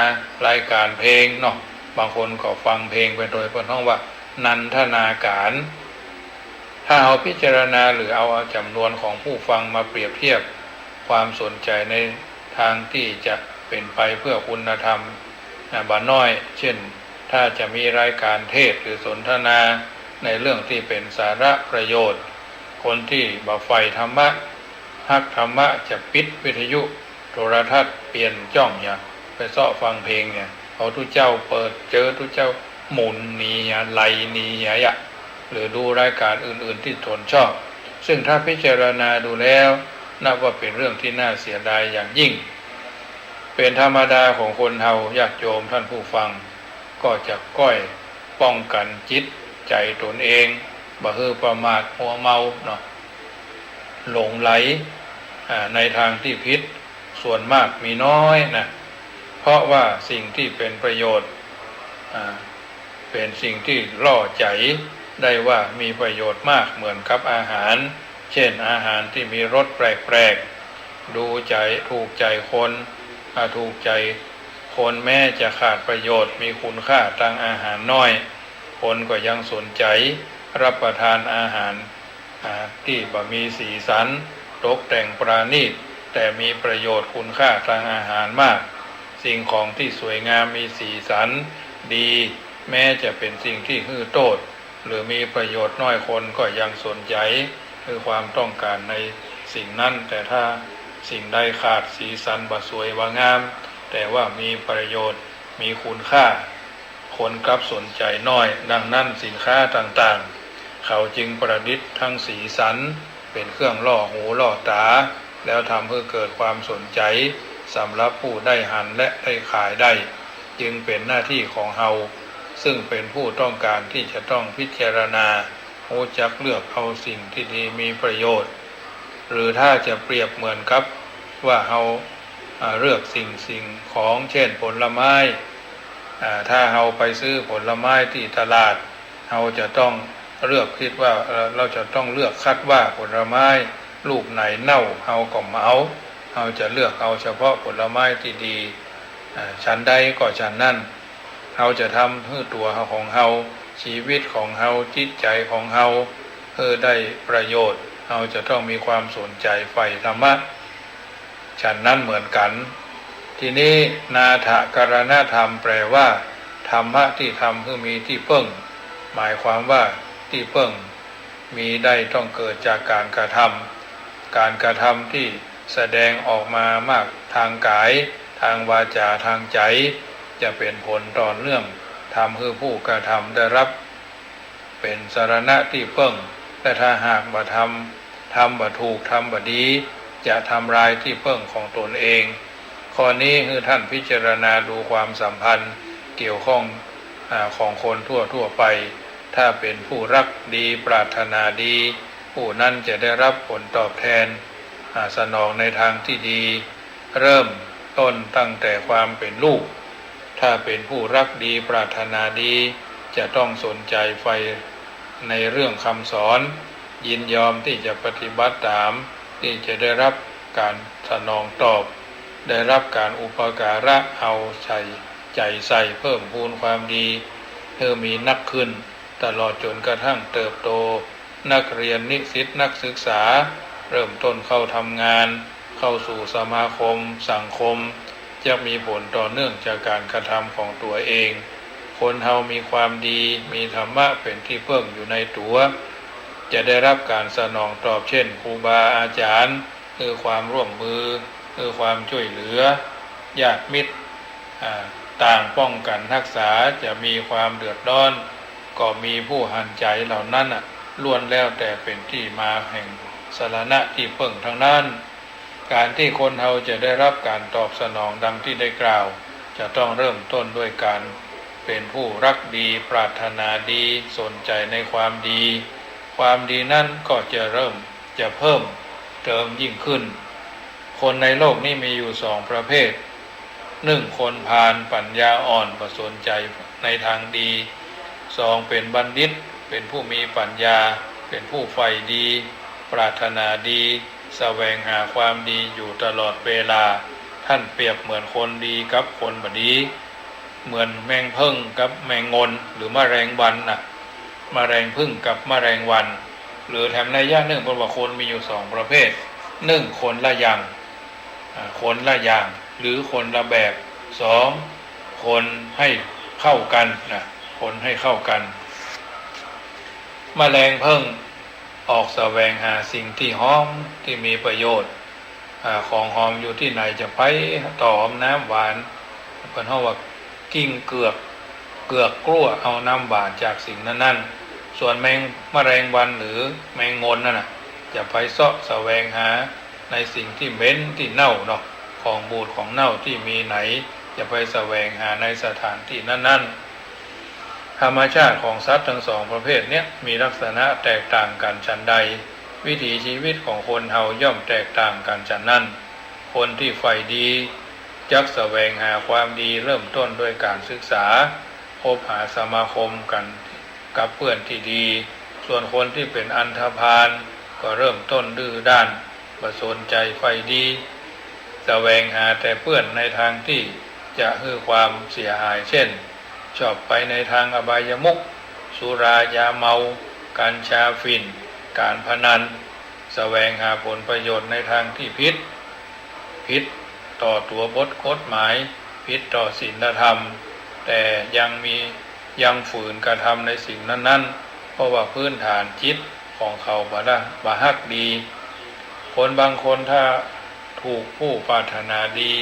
รายการเพลงเนาะบางคนก็ฟังเพลงไปโดยเฉพาะว่านันทนาการถ้าเอาพิจารณาหรือเอาจำนวนของผู้ฟังมาเปรียบเทียบความสนใจในทางที่จะเป็นไปเพื่อคุณธรรมบ่น้อยเช่นถ้าจะมีรายการเทศหรือสนทนาในเรื่องที่เป็นสาระประโยชน์คนที่บ่ใฝ่ธรรมะฮักธรรมะจะปิดวิทยุโทรทัศน์เปลี่ยนจ้องอย่าไปเสาะฟังเพลงเนี่ยเอาทุกเจ้าเปิดเจอทุกเจ้าหมุนนีไหลนีหรือดูรายการอื่นๆที่ตนชอบซึ่งถ้าพิจารณาดูแล้วนับว่าเป็นเรื่องที่น่าเสียดายอย่างยิ่งเป็นธรรมดาของคนเฮาญาติโยมท่านผู้ฟังก็จะก้อยป้องกันจิตใจตนเองบ่ฮือประมาทหัวเมาเนาะหลงไหลในทางที่ผิดส่วนมากมีน้อยนะเพราะว่าสิ่งที่เป็นประโยชน์เป็นสิ่งที่ล่อใจได้ว่ามีประโยชน์มากเหมือนกับอาหารเช่นอาหารที่มีรสแปลกๆดูใจถูกใจคนถูกใจคนแม้จะขาดประโยชน์มีคุณค่าทางอาหารน้อยคนก็ยังสนใจรับประทานอาหารที่บ่มีสีสันตกแต่งปราณีตแต่มีประโยชน์คุณค่าทางอาหารมากสิ่งของที่สวยงามมีสีสันดีแม้จะเป็นสิ่งที่ฮือโตดหรือมีประโยชน์น้อยคนก็ยังสนใจคือความต้องการในสิ่งนั้นแต่ถ้าสิ่งใดขาดสีสันบ่สวยบ่งามแต่ว่ามีประโยชน์มีคุณค่าคนกลับสนใจน้อยดังนั้นสินค้าต่างๆเขาจึงประดิษฐ์ทั้งสีสันเป็นเครื่องล่อหูล่อตาแล้วทำให้เกิดความสนใจสำหรับผู้ได้หันและได้ขายได้จึงเป็นหน้าที่ของเฮาซึ่งเป็นผู้ต้องการที่จะต้องพิจารณารู้จักเลือกเอาสิ่งที่ดีมีประโยชน์หรือถ้าจะเปรียบเหมือนกับว่าเฮาเลือกสิ่งของเช่นผลไม้ถ้าเราไปซื้อผลไม้ที่ตลาดเราจะต้องเลือกคิดว่าเราจะต้องเลือกคัดว่าผลไม้ลูกไหนเน่าเราก็ไม่เอาเราจะเลือกเอาเฉพาะผลไม้ที่ดีชั้นใดก็ชั้นนั้นเราจะทำให้ตัวของเราชีวิตของเราจิตใจของเราได้ประโยชน์เราจะต้องมีความสนใจใฝ่ธรรมะฉันนั้นเหมือนกันทีนี้นาถกรณธรรมแปลว่าธรรมะที่ทำคือมีที่พึ่งหมายความว่าที่พึ่งมีได้ต้องเกิดจากการกระทำที่แสดงออกมามากทางกายทางวาจาทางใจจะเป็นผลต่อเนื่องทำให้ผู้กระทำได้รับเป็นสรณะที่พึ่งแต่ถ้าหากบ่ท ทำบ่ถูกทำบ่ดีจะทำลายที่พึ่งของตนเองข้อนี้คือท่านพิจารณาดูความสัมพันธ์เกี่ยวข้องของคนทั่วไปถ้าเป็นผู้รักดีปรารถนาดีผู้นั้นจะได้รับผลตอบแทนสนองในทางที่ดีเริ่มต้นตั้งแต่ความเป็นลูกถ้าเป็นผู้รักดีปรารถนาดีจะต้องสนใจใฝ่ในเรื่องคำสอนยินยอมที่จะปฏิบัติตามที่จะได้รับการสนองตอบได้รับการอุปการะเอาใจใส่เพิ่มพูนความดีเพื่อมีนักขึ้นตลอดจนกระทั่งเติบโตนักเรียนนิสิตนักศึกษาเริ่มต้นเข้าทำงานเข้าสู่สมาคมสังคมจะมีผลต่อเนื่องจากการกระทำของตัวเองคนเฮามีความดีมีธรรมะเป็นที่เพิ่มอยู่ในตัวจะได้รับการสนองตอบเช่นครูบาอาจารย์คือความร่วมมือคือความช่วยเหลือญาติมิตรต่างป้องกันรักษาจะมีความเดือดร้อนก็มีผู้หันใจเหล่านั้นล้วนแล้วแต่เป็นที่มาแห่งสรณะที่พึ่งทั้งนั้นการที่คนเฮาจะได้รับการตอบสนองดังที่ได้กล่าวจะต้องเริ่มต้นด้วยการเป็นผู้รักดีปรารถนาดีสนใจในความดีความดีนั่นก็จะเพิ่มเติมยิ่งขึ้นคนในโลกนี้มีอยู่สองประเภทหนึ่งคนพาลปัญญาอ่อนประสนใจในทางดีสองเป็นบัณฑิตเป็นผู้มีปัญญาเป็นผู้ใฝ่ดีปรารถนาดีแสวงหาความดีอยู่ตลอดเวลาท่านเปรียบเหมือนคนดีกับคนบดีเหมือนแมงผึ้งกับแมงงนหรือแมลงวันแมลงผึ้งกับแมลงวันหรือแถมในย่าหนึ่งบอกว่าคนมีอยู่สองประเภทหนึ่งคนละอย่างหรือคนละแบบสองคนให้เข้ากันคนให้เข้ากันแมลงผึ้งออกแสวงหาสิ่งที่หอมที่มีประโยชน์ของหอมอยู่ที่ไหนจะไปต่อมน้ำหวานเพิ่นเฮาว่ากิ้งเกือกกลั้วเอาน้ำหวานจากสิ่งนั้นส่วนแมลงวันหรือแมงงนนั่นจะไปเสาะแสวงหาในสิ่งที่เหม็นที่เน่าเนาะของบูดของเน่าที่มีไหนจะไปแสวงหาในสถานที่นั้นธรรมชาติของสัตว์ทั้งสองประเภทนี้มีลักษณะแตกต่างกันฉันใดวิถีชีวิตของคนเฮาย่อมแตกต่างกันฉันนั้นคนที่ใฝ่ดีจักแสวงหาความดีเริ่มต้นด้วยการศึกษาพบหาสมาคมกันกับเพื่อนที่ดีส่วนคนที่เป็นอันธพาลก็เริ่มต้นดื้อด้านบ่สนใจใฝ่ดีแสวงหาแต่เพื่อนในทางที่จะให้ความเสียหายเช่นชอบไปในทางอบายมุขสุรายาเมากัญชาฝิ่นการพนันแสวงหาผลประโยชน์ในทางที่ผิดต่อตัวบทกฎหมายผิดต่อศีลธรรมแต่ยังฝืนกระทำในสิ่งนั้นเพราะว่าพื้นฐานจิตของเขาบ่ฮักดีคนบางคนถ้าถูกผู้ปรารถนาดี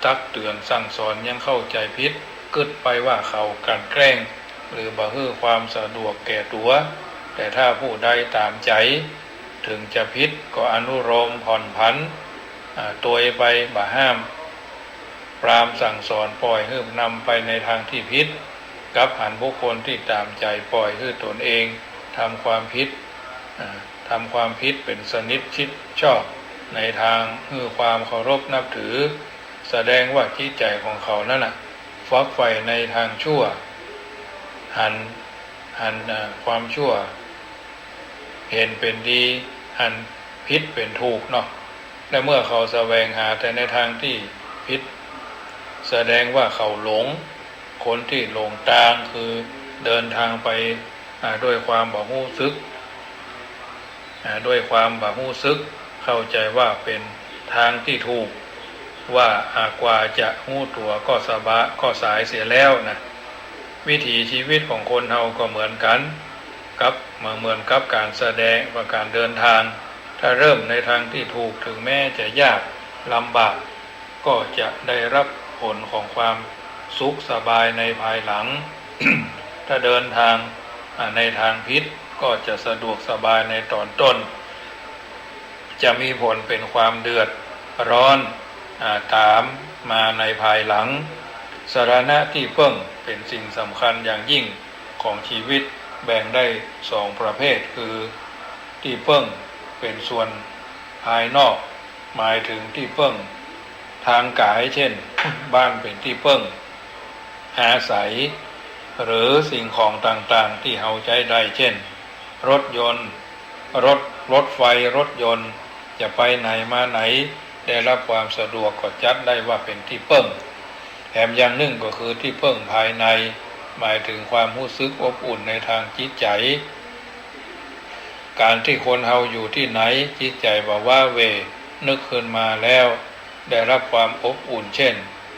ตักเตือนสั่งสอนยังเข้าใจผิดกึดไปว่าเขากลั่นแกล้งหรือบ่ให้ความสะดวกแก่ตัวแต่ถ้าผู้ใดตามใจถึงจะผิดก็อนุโลมผ่อนผันตัวไปบ่ห้ามปรามสั่งสอนปล่อยให้นำไปในทางที่ผิดกับหันบุคคลที่ตามใจปล่อยให้ตนเองทำความผิดเป็นสนิทชิดชอบในทางให้ความเคารพนับถือแสดงว่าจิตใจของเขานั่นฝักใฝ่ในทางชั่วหันความชั่วเห็นเป็นดีหันผิดเป็นถูกเนาะและเมื่อเขาแสวงหาแต่ในทางที่ผิดแสดงว่าเขาหลงคนที่หลงทางคือเดินทางไปด้วยความบ่รู้สึกเข้าใจว่าเป็นทางที่ถูกว่ากว่าจะรู้ตัวก็สายเสียแล้วนะวิถีชีวิตของคนเฮาก็เหมือนกันเหมือนกับการแสดงว่าการเดินทางถ้าเริ่มในทางที่ถูกถึงแม้จะยากลำบากก็จะได้รับผลของความสุขสบายในภายหลัง ถ้าเดินทางในทางผิดก็จะสะดวกสบายในตอนต้น จะมีผลเป็นความเดือดร้อนตามมาในภายหลังสรณะที่พึ่งเป็นสิ่งสำคัญอย่างยิ่งของชีวิตแบ่งได้สองประเภทคือที่พึ่งเป็นส่วนภายนอกหมายถึงที่พึ่งทางกายเช่น บ้านเป็นที่พึ่งอาศัยหรือสิ่งของต่างๆที่เราใช้ได้เช่นรถยนต์รถไฟรถยนต์จะไปไหนมาไหนได้รับความสะดวกก็จัดได้ว่าเป็นที่พึ่งแถมอย่างหนึ่งก็คือที่พึ่งภายในหมายถึงความรู้สึกอบอุ่นในทางจิตใจการที่คนเฮาอยู่ที่ไหนจิตใจบ่ว่าเวนึกขึ้นมาแล้วได้รับความอบอุ่นเช่น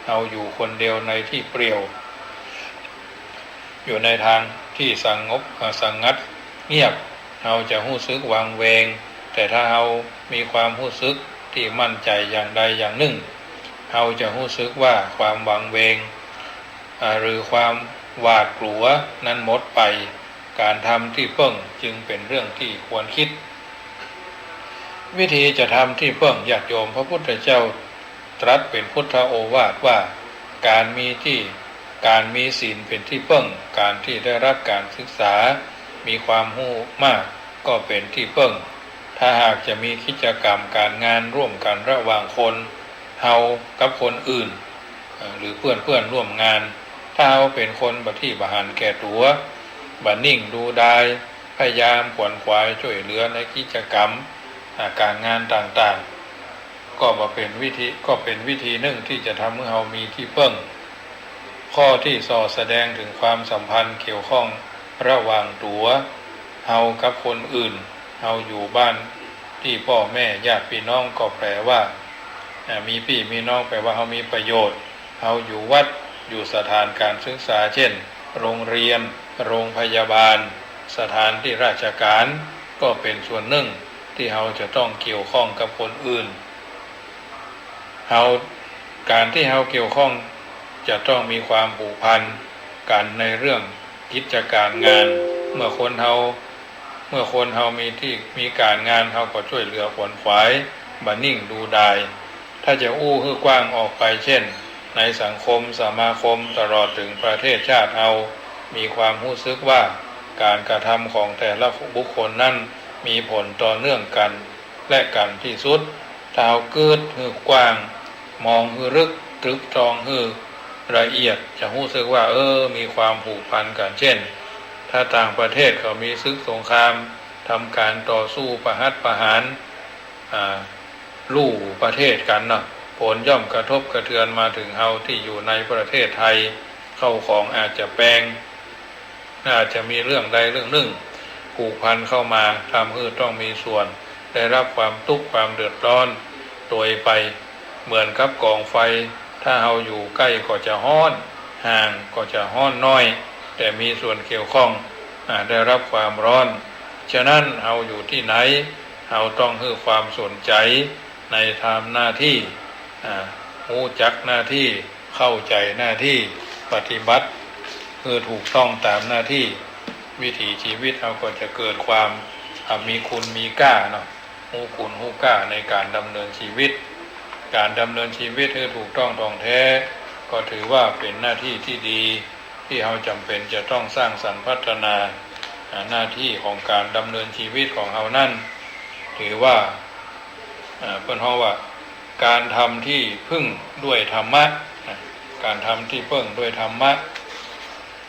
เฮาอยู่คนเดียวในที่เปลี่ยวอยู่ในทางที่สงัดเงียบเฮาจะรู้สึกวางเวงแต่ถ้าเฮามีความรู้สึกที่มั่นใจอย่างใดอย่างหนึ่งเฮาจะรู้สึกว่าความวางเวงหรือความหวาดกลัวนั้นหมดไปการทำที่พึ่งจึงเป็นเรื่องที่ควรคิดวิธีจะทำที่พึ่งญาติโยมพระพุทธเจ้าตรัสเป็นพุทธโอวาทว่าการมีศีลเป็นที่พึ่งการที่ได้รับการศึกษามีความรู้มากก็เป็นที่พึ่งถ้าหากจะมีกิจกรรมการงานร่วมกันระหว่างคนเฮากับคนอื่นหรือเพื่อนร่วมงานถ้าเฮาเป็นคนบ่ที่บ่หันแก่ตัวบ่นิ่งดูดายพยายามขวนขวายช่วยเหลือในกิจกรรมการงานต่างๆก็เป็นวิธีหนึ่งที่จะทำให้เฮามีที่พึ่งข้อที่ส่อแสดงถึงความสัมพันธ์เกี่ยวข้องระหว่างตัวเฮากับคนอื่นเฮาอยู่บ้านที่พ่อแม่ญาติพี่น้องก็แปลว่ามีพี่มีน้องแปลว่าเฮามีประโยชน์เฮาอยู่วัดอยู่สถานการศึกษาเช่นโรงเรียนโรงพยาบาลสถานที่ราชการก็เป็นส่วนหนึ่งที่เฮาจะต้องเกี่ยวข้องกับคนอื่นการที่เฮาเกี่ยวข้องจะต้องมีความผูกพันกันในเรื่องกิจการงานเมื่อคนเฮามีการงานเฮาก็ช่วยเหลือขวนขวายบ่นิ่งดูดายถ้าจะคือกว้างออกไปเช่นในสังคมสมาคมตลอดถึงประเทศชาติเฮามีความรู้สึกว่าการกระทำของแต่ละบุคคลนั้นมีผลต่อเนื่องกันและกันที่สุดถ้าเฮาเกิดคือกว้างมองคือลึกตรึกตรองคือละเอียดจะรู้สึกว่ามีความผูกพันกันเช่นถ้าต่างประเทศเขามีศึกสงครามทำการต่อสู้ประหัตประหารลู่ประเทศกันเนาะผลย่อมกระทบกระเทือนมาถึงเฮาที่อยู่ในประเทศไทยเข้าของอาจจะแปลงอาจจะมีเรื่องใดเรื่องหนึ่งผูกพันเข้ามาทำให้ต้องมีส่วนได้รับความทุกข์ความเดือดร้อนโดยไปเหมือนกับกองไฟถ้าเฮาอยู่ใกล้ก็จะร้อนห่างก็จะร้อนน้อยแต่มีส่วนเกี่ยวข้องได้รับความร้อนฉะนั้นเฮาอยู่ที่ไหนเฮาต้องให้ความสนใจในทำหน้าที่รู้จักหน้าที่เข้าใจหน้าที่ปฏิบัติคือถูกต้องตามหน้าที่วิถีชีวิตเราก็จะเกิดความมีคุณมีค่าเนาะฮู้คุณฮู้ค่าในการดำเนินชีวิตการดำเนินชีวิตให้ถูกต้องท่องแท้ก็ถือว่าเป็นหน้าที่ที่ดีที่เราจำเป็นจะต้องสร้างสรรค์พัฒนาหน้าที่ของการดำเนินชีวิตของเรานั่นถือว่าเพิ่นฮ้องว่าการทำที่พึ่งด้วยธรรมะการทำที่พึ่งด้วยธรรมะ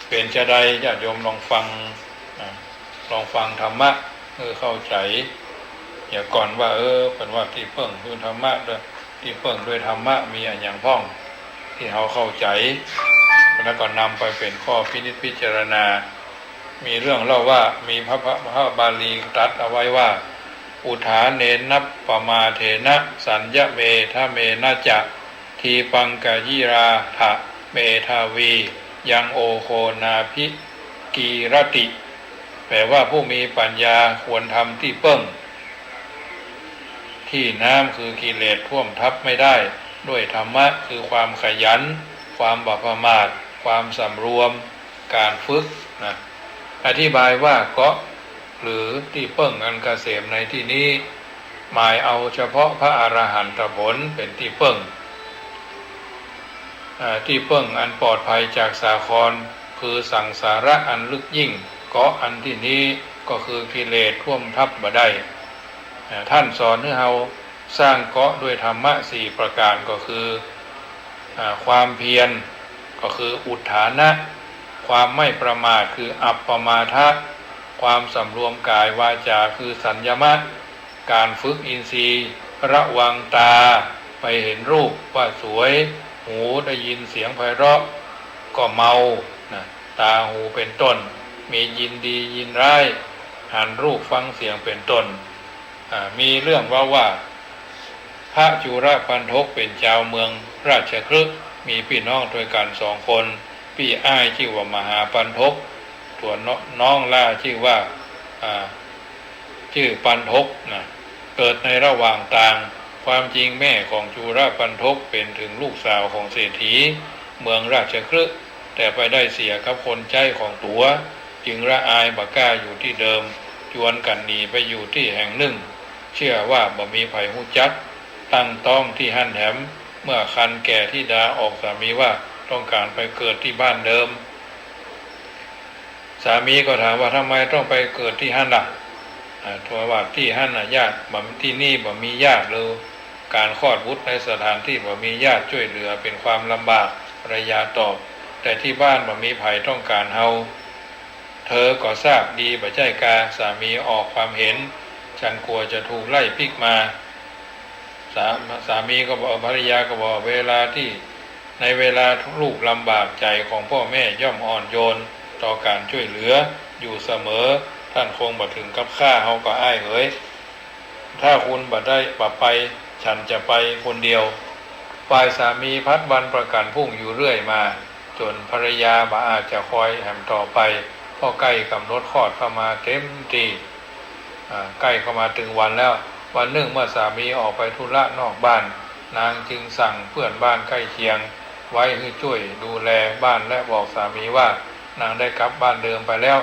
เป็นจะใดญาติโยมลองฟังธรรมะเข้าใจอย่าก่อนว่าเป็นว่าที่พึ่งด้วยธรรมะด้วยที่พึ่งด้วยธรรมะมีอย่างพ้องที่เราเข้าใจแล้วก็นำไปเป็นข้อพินิจพิจารณามีเรื่องเล่าว่ามีพระบาลีตรัสเอาไว้ว่าอุทาเนนัปปมาเถนะสัญญเมทะเมนะจะทีปังกยิราทะเมทาวียังโอโคนาภิกีรติแปลว่าผู้มีปัญญาควรทำที่พึ่งที่น้ำคือกิเลสท่วมทับไม่ได้ด้วยธรรมะคือความขยันความบ่ประมาทความสำรวมการฝึกนะอธิบายว่าเกาะหรือที่พึ่งอันเกษมในที่นี้ หมายเอาเฉพาะพระอรหันตผลเป็นที่พึ่งอันปลอดภัยจากสาครคือสังสาระอันลึกยิ่งเกาะอันที่นี้ก็คือกิเลสท่วมทับบ่ได้ท่านสอนให้เราสร้างเกาะด้วยธรรมะ4ประการก็คือความเพียรก็คืออุทธานะความไม่ประมาทคืออัปปมาทะความสำรวมกายวาจาคือสัญญมะการฝึกอินทรีย์ระวังตาไปเห็นรูปว่าสวยหูได้ยินเสียงไพเราะก็เมานะตาหูเป็นต้นมียินดียินร้ายหันรูปฟังเสียงเป็นต้นมีเรื่องว่าพระจุรพันธกเป็นเจ้าเมืองราชคฤห์มีพี่น้องด้วยกัน2 คนพี่อ้ายชื่อว่ามหาปันธกตัวน้องล่าชื่อปันธกนะเกิดในระหว่างต่างความจริงแม่ของจุรปันธกเป็นถึงลูกสาวของเศรษฐีเมืองราชคฤห์แต่ไปได้เสียกับคนใจของตัวจึงละอายบ่กล้าอยู่ที่เดิมชวนกันหนีไปอยู่ที่แห่งหนึ่งเชื่อว่าบ่มีไผฮู้จักตั้งต้องที่หั่นแหมเมื่อคันแก่ที่ดาออกสามีว่าต้องการไปเกิดที่บ้านเดิมสามีก็ถามว่าทำไมต้องไปเกิดที่หั่นล่ะทัวว่าที่หั่นน่ะญาติที่นี่บ่มีญาติเลยการคลอดบุตรในสถานที่บ่มีญาติช่วยเหลือเป็นความลำบากภรรยาตอบแต่ที่บ้านบ่มีไผต้องการเฮาเธอก็ทราบดีบ่ใช่กาสามีออกความเห็นฉันกลัวจะถูกไล่พิกมาสามีก็บอกภรรยาก็บอกเวลาลูกลำบากใจของพ่อแม่ย่อมอ่อนโยนต่อการช่วยเหลืออยู่เสมอท่านคงบ่ถึงกับฆ่าเฮาก็อ้ายเอ๋ยถ้าคุณบ่ไปฉันจะไปคนเดียวฝ่ายสามีพัดวันประกันพรุ่งอยู่เรื่อยมาจนภรรยาบ่อาจจะคอยแหมต่อไปพอใกล้กำหนดคลอดเข้ามาเต็มทีใกล้เข้ามาถึงวันแล้ววันหนึ่งเมื่อสามีออกไปธุระนอกบ้านนางจึงสั่งเพื่อนบ้านใกล้เคียงไว้ให้ช่วยดูแลบ้านและบอกสามีว่านางได้กลับบ้านเดิมไปแล้ว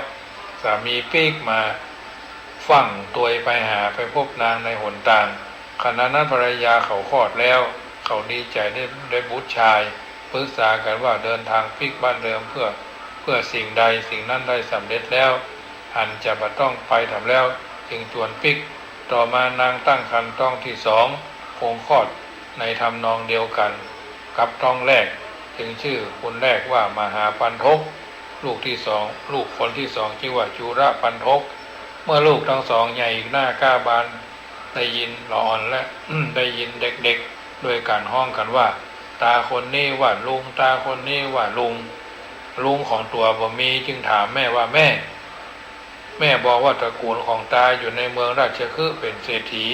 สามีปีกมาฟั่งตัวไปหาไปพบนางในหนต่างขณะนั้นภรรยาเขาคลอดแล้วเขาดีใจได้บุตรชายปรึกษากันว่าเดินทางปีกบ้านเดิมเพื่อสิ่งใดสิ่งนั้นได้สำเร็จแล้วอันจะบ่ต้องไปทำแล้วจึงชวนปีกต่อมานางตั้งครรภ์ท้องที่2คงคลอดในทำนองเดียวกันกับท้องแรกจึงชื่อคนแรกว่ามหาปันธกลูกคนที่สองชื่อว่าจุรปันธกเมื่อลูกทั้ง2ใหญ่หน้ากล้าบานได้ยินละอ่อนและ ได้ยินเด็กๆด้วยการห้องกันว่าตาคนนี้ว่าลุงตาคนนี้ว่าลุงของตัวบ่มีจึงถามแม่ว่าแม่บอกว่าตระกูลของตาอยู่ในเมืองราชคฤห์เป็นเศรษฐี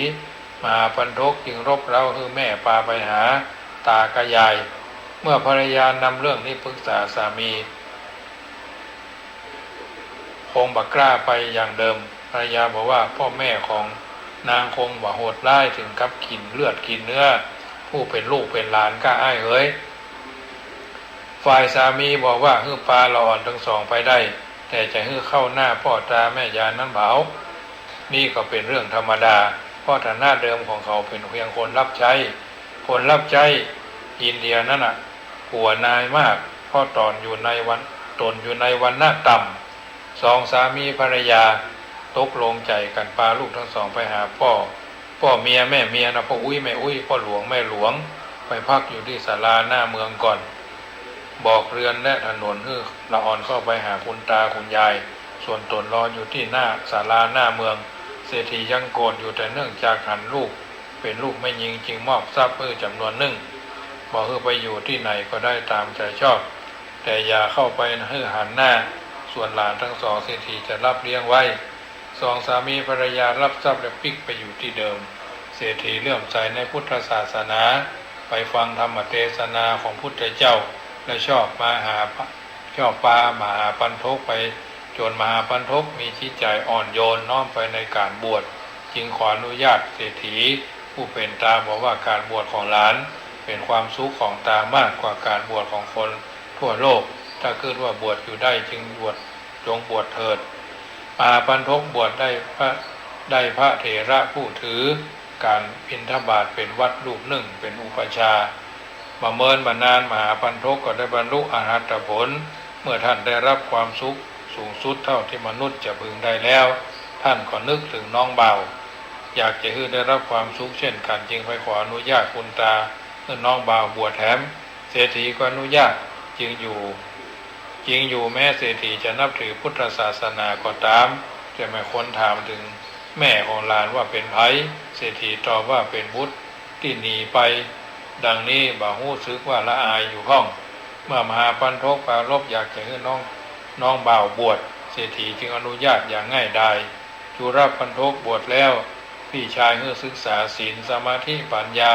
มหาปันธกจึงรบเร้าให้แม่พาไปหาตากับยายเมื่อภรรยานำเรื่องนี้ปรึกษาสามีคงบ่กล้าไปอย่างเดิมภรรยาบอกว่าพ่อแม่ของนางคงบ่โหดร้ายถึงกับกินเลือดกินเนื้อผู้เป็นลูกเป็นหลานก็อ้ายเอ๋ยฝ่ายสามีบอกว่าฮื้อปลาละอ่อนทั้งสองไปได้แต่จะฮื้อเข้าหน้าพ่อตาแม่ยายนั้นเบานี่ก็เป็นเรื่องธรรมดาเพราะฐานะเดิมของเขาเป็นเพียงคนรับใช้อินเดียนั่นน่ะหัวนายมากเพราะตนอยู่ในวันหน้าต่ำ2สามีภรรยาตกลงใจกันพาลูกทั้งสองไปหาพ่อเมียแม่เมียนะพ่ออุ้ยแม่อุ้ยพ่อหลวงแม่หลวงไปพักอยู่ที่ศาลาหน้าเมืองก่อนบอกเรือนและถนนฮื้อละอ่อนเข้าไปหาคุณตาคุณยายส่วนตนรออยู่ที่หน้าศาลาหน้าเมืองเศรษฐียังโกรธอยู่แต่เนื่องจากหันลูกเป็นลูกไม่ยิงจึงมอบทรัพย์จำนวนหนึ่งบอกฮื้อไปอยู่ที่ไหนก็ได้ตามใจชอบแต่อย่าเข้าไปฮื้อหันหน้าส่วนหลานทั้ง2เศรษฐีจะรับเลี้ยงไว้2สามีภรรยารับทรัพย์และปิกไปอยู่ที่เดิมเศรษฐีเลื่อมใสในพุทธศาสนาไปฟังธรรมเทศนาของพุทธเจ้าและชอบปามหาปันธกไปจนมหาปันธกมีจิตใจอ่อนโยนน้อมไปในการบวชจึงขออนุญาตเศรษฐีผู้เป็นตาบอกว่าการบวชของหลานเป็นความสุขของตามากกว่าการบวชของคนทั่วโลกถ้าคิดว่าบวชอยู่ได้จึงจงบวชเถิดมหาปันธกบวชได้พระเถระผู้ถือ การบิณฑบาตเป็นวัดรูปหนึ่งเป็นอุปชามาเมินมานานมหาปันทกก็ได้บรรลุอรหัตผลเมื่อท่านได้รับความสุขสูงสุดเท่าที่มนุษย์จะพึงได้แล้วท่านก็นึกถึงน้องเบาอยากจะให้ได้รับความสุขเช่นกันจึงไปขออนุญาตคุณตาเมื่อน้องบ่าวบวชแถมเศรษฐีก็อนุญาตจึงอยู่แม้เศรษฐีจะนับถือพุทธศาสนาก็ตามจะไม่คนถามถึงแม่ของหลานว่าเป็นไผเศรษฐีตอบว่าเป็นบุตรที่หนีไปดังนี้บ่าวฮู้สึกว่าละอายอยู่ห้องเมื่อมหาปันทกปรารภอยากจะให้น้องบ่าวบวชเศรษฐีจึงอนุญาตอย่างง่ายดายจุลปันทกบวชแล้วพี่ชายให้ศึกษาศีลสมาธิปัญญา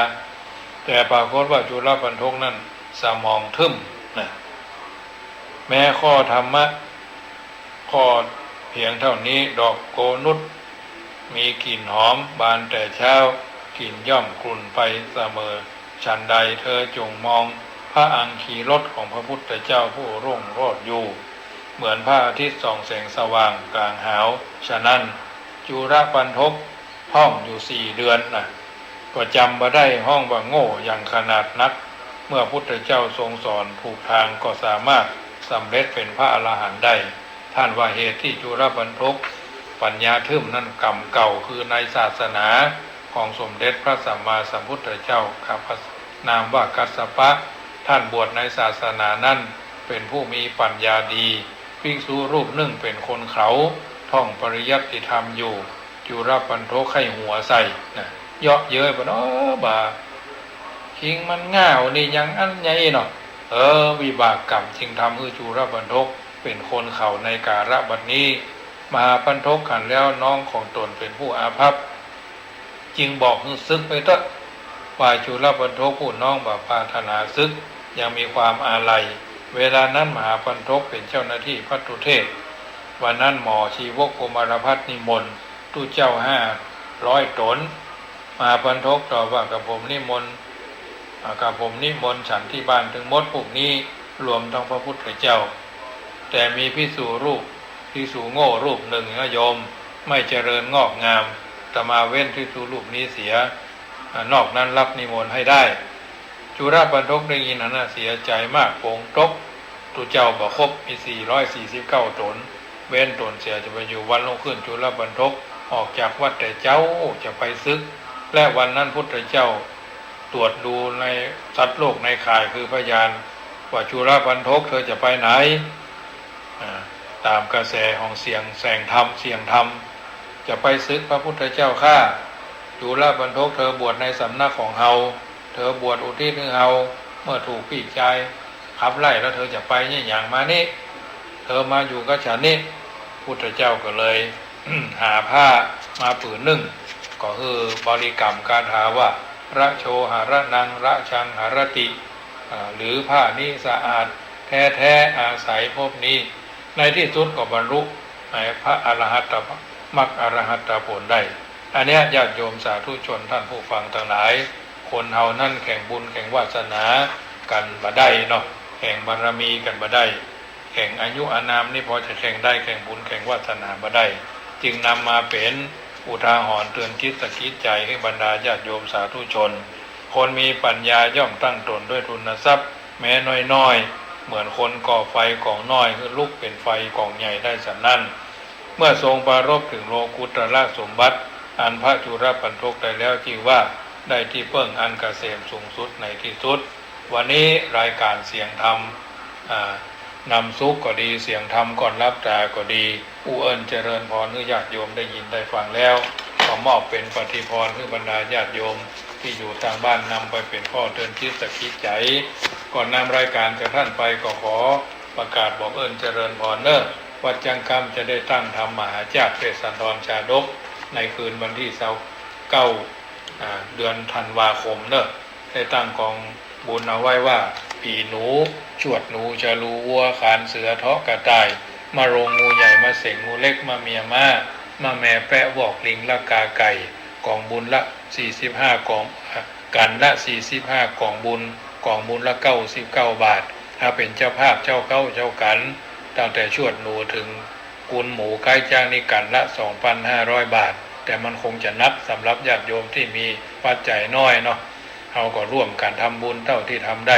แต่ปรากฏว่าจุลปันทกนั้นสมองทึ่มนะแม้ข้อธรรมะข้อเพียงเท่านี้ดอกโกนุชมีกลิ่นหอมบานแต่เช้ากลิ่นย่อมกลุ่นไปเสมอฉันใดเธอจงมองพระอังคีรสของพระพุทธเจ้าผู้รุ่งโรจน์อยู่เหมือนพระอาทิตย์ส่องแสงสว่างกลางหาวฉะนั้นจุลปันทกห้องอยู่4 เดือนนะก็จำมาได้ห้องว่าโง่อย่างขนาดนักเมื่อพุทธเจ้าทรงสอนถูกทางก็สามารถสำเร็จเป็นพระอรหันต์ได้ท่านว่าเหตุที่จุลปันทกปัญญาทึ่มนั้นกรรมเก่าคือในศาสนาของสมเด็จพระสัมมาสัมพุทธเจ้าครับนามว่ากัสสปะท่านบวชในศาสนานั้นเป็นผู้มีปัญญาดีภิกษุรูปหนึ่งเป็นคนเขาท่องปริยัติธรรมอยู่จุลปันทกให้หัวใส่นะเยาะเย้ยบ่บ่าคิงมันง่าวนี่ยังอันใหญ่เนาะวิบากกรรมจึงทำให้จุลปันทกเป็นคนเขาในกาลบัดนี้มหาปันทกขันแล้วน้องของตนเป็นผู้อาภัพจึงบอกให้ซึกไปเถอะฝ่ายจุลปันทกผู้น้องบ่ปรารถนาซึกยังมีความอาลัยเวลานั้นมหาปันทกเป็นเจ้าหน้าที่พัตุเทศวันนั้นหมอชีวกโกมารพัฒนิมนต์ตู้เจ้า500 ตนมหาปันทกตอบว่ากับผมนิมนต์ฉันที่บ้านถึงหมดพวกนี้รวมทั้งพระพุทธเจ้าแต่มีภิกษุโง่รูปหนึ่งนะโยมไม่เจริญงอกงามแต่มาเว้นภิกษุรูปนี้เสียนอกนั้นรับนิมนต์ให้ได้จุลปันทกได้ยินนั้นเสียใจมากโปงตกตุเจ้าบ่ครบมี449 ตนเว้นตนเสียจะไปอยู่วันลงขึ้นจุลปันทกออกจากวัดแต่เจ้าจะไปซึกและวันนั้นพุทธเจ้าตรวจดูในสัตว์โลกในข่ายคือพยานว่าจุลปันทกเธอจะไปไหนตามกระแสของเสียงธรรมจะไปซึกพระพุทธเจ้าข้าจุลปันทกเธอบวชในสำนักของเฮาเธอบวชอุทิศให้เฮาเมื่อถูกพี่ชายขับไล่แล้วเธอจะไปเนี่ยอย่างมานี่เธอมาอยู่กับฉันนี่พุทธเจ้าก็เลย หาผ้ามาผืนหนึ่งก็คือบริกรรมคาถาว่าระโชหะระนังระชังหรติหรือผ้านี้สะอาดแท้อาศัยภพนี้ในที่สุดก็บรรลุพระอรหัตมรรคอรหัตผลได้อันนี้ญาติโยมสาธุชนท่านผู้ฟังทั้งหลายคนเฮานั่นแข่งบุญแข่งวาสนากันบ่ได้เนาะแข่งบารมีกันบ่ได้แข่งอายุอานามนี่พอจะแข่งได้แข่งบุญแข่งวาสนาบ่ได้จึงนำมาเป็นอุทาหรณ์เตือนจิตสกิจใจให้บรรดาญาติโยมสาธุชนคนมีปัญญาย่อมตั้งตนด้วยทุนทรัพย์แม้น้อยๆเหมือนคนก่อไฟกองน้อยคือลุกเป็นไฟกองใหญ่ได้ฉะนั้นเมื่อทรงปรารภถึงโลกุตระสมบัติอันพระจุลปันทกได้แล้วจึงว่าได้ที่เพิ่งอันเกษมสูงสุดในที่สุดวันนี้รายการเสียงธรรมนำสุขก็ดีเสียงธรรมก่อนรับตาก็ดีผู้เอิญเจริญพรให้ญาติโยมได้ยินได้ฟังแล้วขอมอบเป็นปฏิพรให้บรรดาญาติโยมที่อยู่ทางบ้านนำไปเป็นข้อเตือนจิตสกิจใจก่อนนำรายการจากท่านไปก็ขอประกาศบอกเอิญเจริญพรวัดจังคำจะได้ตั้งธรรมมหาจารย์เทศน์ดรชาดกในคืนวันที่29เดือนธันวาคมได้ตั้งกองบุญเอาไว้ว่าปีหนูชวดหนูชะลูวัวขานเสือเทาะกระต่ายมาโรงงูใหญ่มาเสงงูเล็กมาเมียมาแม่แปะวอกลิงละกาไก่กองบุญละ45กองกันละ45กองบุญละ99 บาทถ้าเป็นเจ้าภาพเจ้ากันตั้งแต่ชวดหนูถึงกุนหมูใกล้จ้างนี่กันละ 2,500 บาท แต่มันคงจะนักสำหรับญาติโยมที่มีปัจจัยน้อยเนาะเราก็ร่วมกันทำบุญเท่าที่ทำได้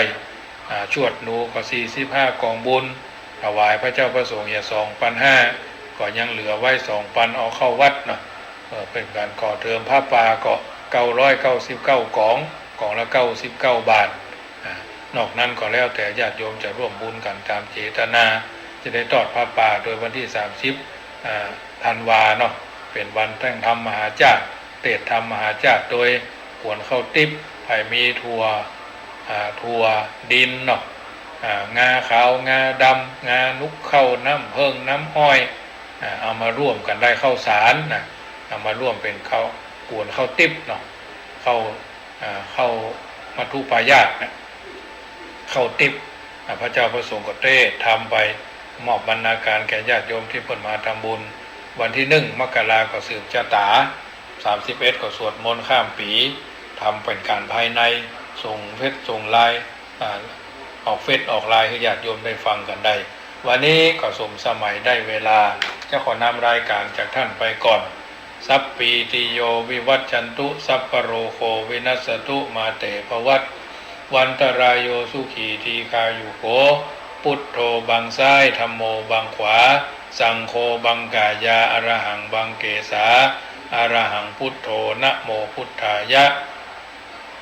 ชวดหนูก็45กองบุญถวายพระเจ้าประสงค์อย่า2,500ก็ยังเหลือไว้2,000เอาเข้าวัดเนาะเป็นการก่อเทอมผ้าป่าก็999กองละ99 บาทนอกนั้นก็แล้วแต่ญาติโยมจะร่วมบุญกันตามเจตนาจะได้ทอดผ้าป่าโดยวันที่30ธันวาเนาะเป็นวันแต่งธรรมมหาจาตุเทศธรรมมหาจาตุโดยขวนข้าวติ๊บไผ่มีถั่วดินเนาะงาขาวงาดำงานุกเข้าน้ำเพิงน้ำอ้อยเอามาร่วมกันได้ข้าวสารนะเอามาร่วมเป็นข้าวกวนข้าวติ๊บเนาะเข้ามัทุปายาตนะข้าวติ๊บพระเจ้าพระสงฆ์ก็เทศทำไปมอบบรรณาการแก่ญาติโยมที่เพิ่นมาทำบุญวันที่1 มกราคมก็สืบชะตา31ก็สวดมนต์ข้ามปีทำเป็นการภายในส่งเฟซส่งไลน์ออกเฟซออกไลน์ให้ญาติโยมได้ฟังกันได้วันนี้ก็สมสมัยได้เวลาจะขอนำรายการจากท่านไปก่อนสัพปีติโยวิวัชชันตุสัพพโรโควินัสสตุมาเตภวัตวันตรายโยสุขีทีคายุโกพุทโธบังซ้ายธัมโมบังขวาสังโฆบังกายาอรหังบังเกสาอรหังพุทโธนะโมพุทธายะ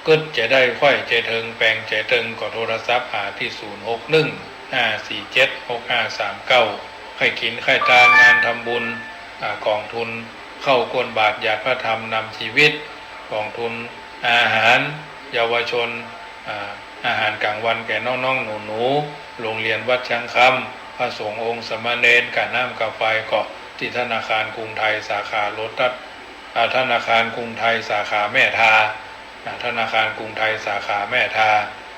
กึศจะได้ค่อยใจถึงแปลงใจถึงก็โทรศัพท์หาที่0615476539ให้กินไข่ตางานทำบุญกองทุนเข้ากวนบาทหยาดพระธรรมนำชีวิตกองทุนอาหารเยาวชนอาหารกลางวันแก่น้องๆหนูๆโรงเรียนวัดช้างคำพระสงฆ์องค์สมณเณรกับน้ำกับไฟเกาะที่ธนาคารกรุงไทยสาขาโลตัสธนาคารกรุงไทยสาขาแม่ทาธนาคารกรุงไทยสาขาแม่ทา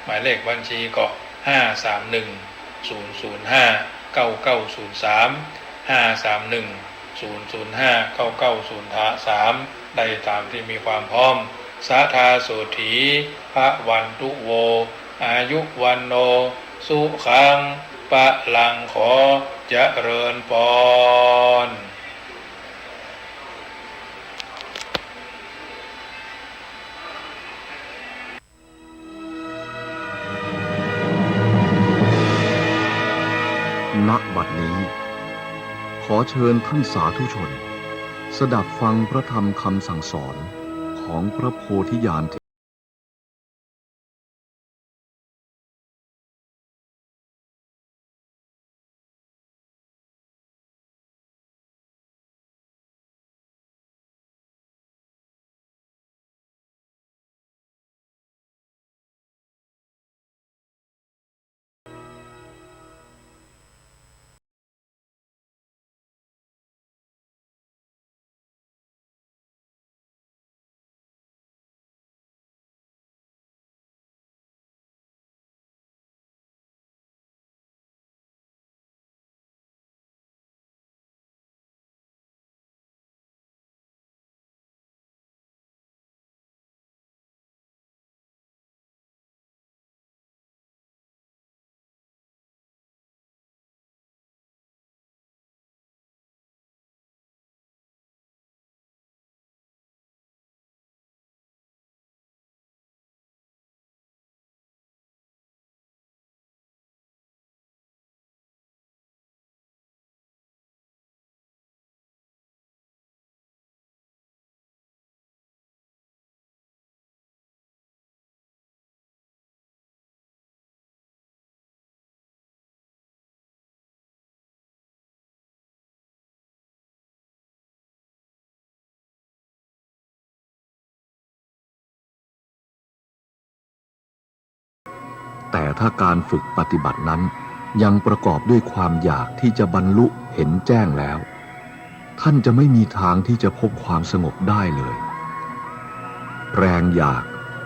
หมายเลขบัญชีก็531-005-9903 ได้ตามที่มีความพร้อมสาธาโสถีพระวันตุโวอายุวันโนสุขังปะลังขอเจริญพรณ บัดนี้ขอเชิญท่านสาธุชนสดับฟังพระธรรมคำสั่งสอนของพระโพธิญาณแต่ถ้าการฝึกปฏิบัตินั้นยังประกอบด้วยความอยากที่จะบรรลุเห็นแจ้งแล้วท่านจะไม่มีทางที่จะพบความสงบได้เลยแรงอยาก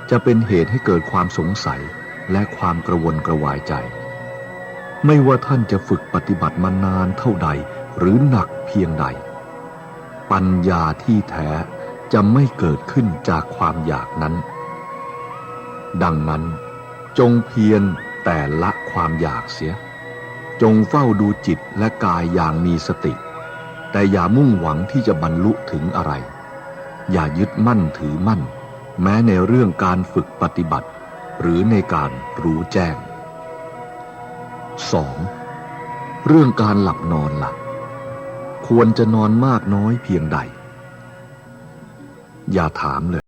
จะเป็นเหตุให้เกิดความสงสัยและความกระวนกระวายใจไม่ว่าท่านจะฝึกปฏิบัติมานานเท่าใดหรือหนักเพียงใดปัญญาที่แท้จะไม่เกิดขึ้นจากความอยากนั้นดังนั้นจงเพียรแต่ละความอยากเสียจงเฝ้าดูจิตและกายอย่างมีสติแต่อย่ามุ่งหวังที่จะบรรลุถึงอะไร อย่ายึดมั่นถือมั่นแม้ในเรื่องการฝึกปฏิบัติหรือในการรู้แจ้ง 2. เรื่องการหลับนอนล่ะควรจะนอนมากน้อยเพียงใดอย่าถามเลย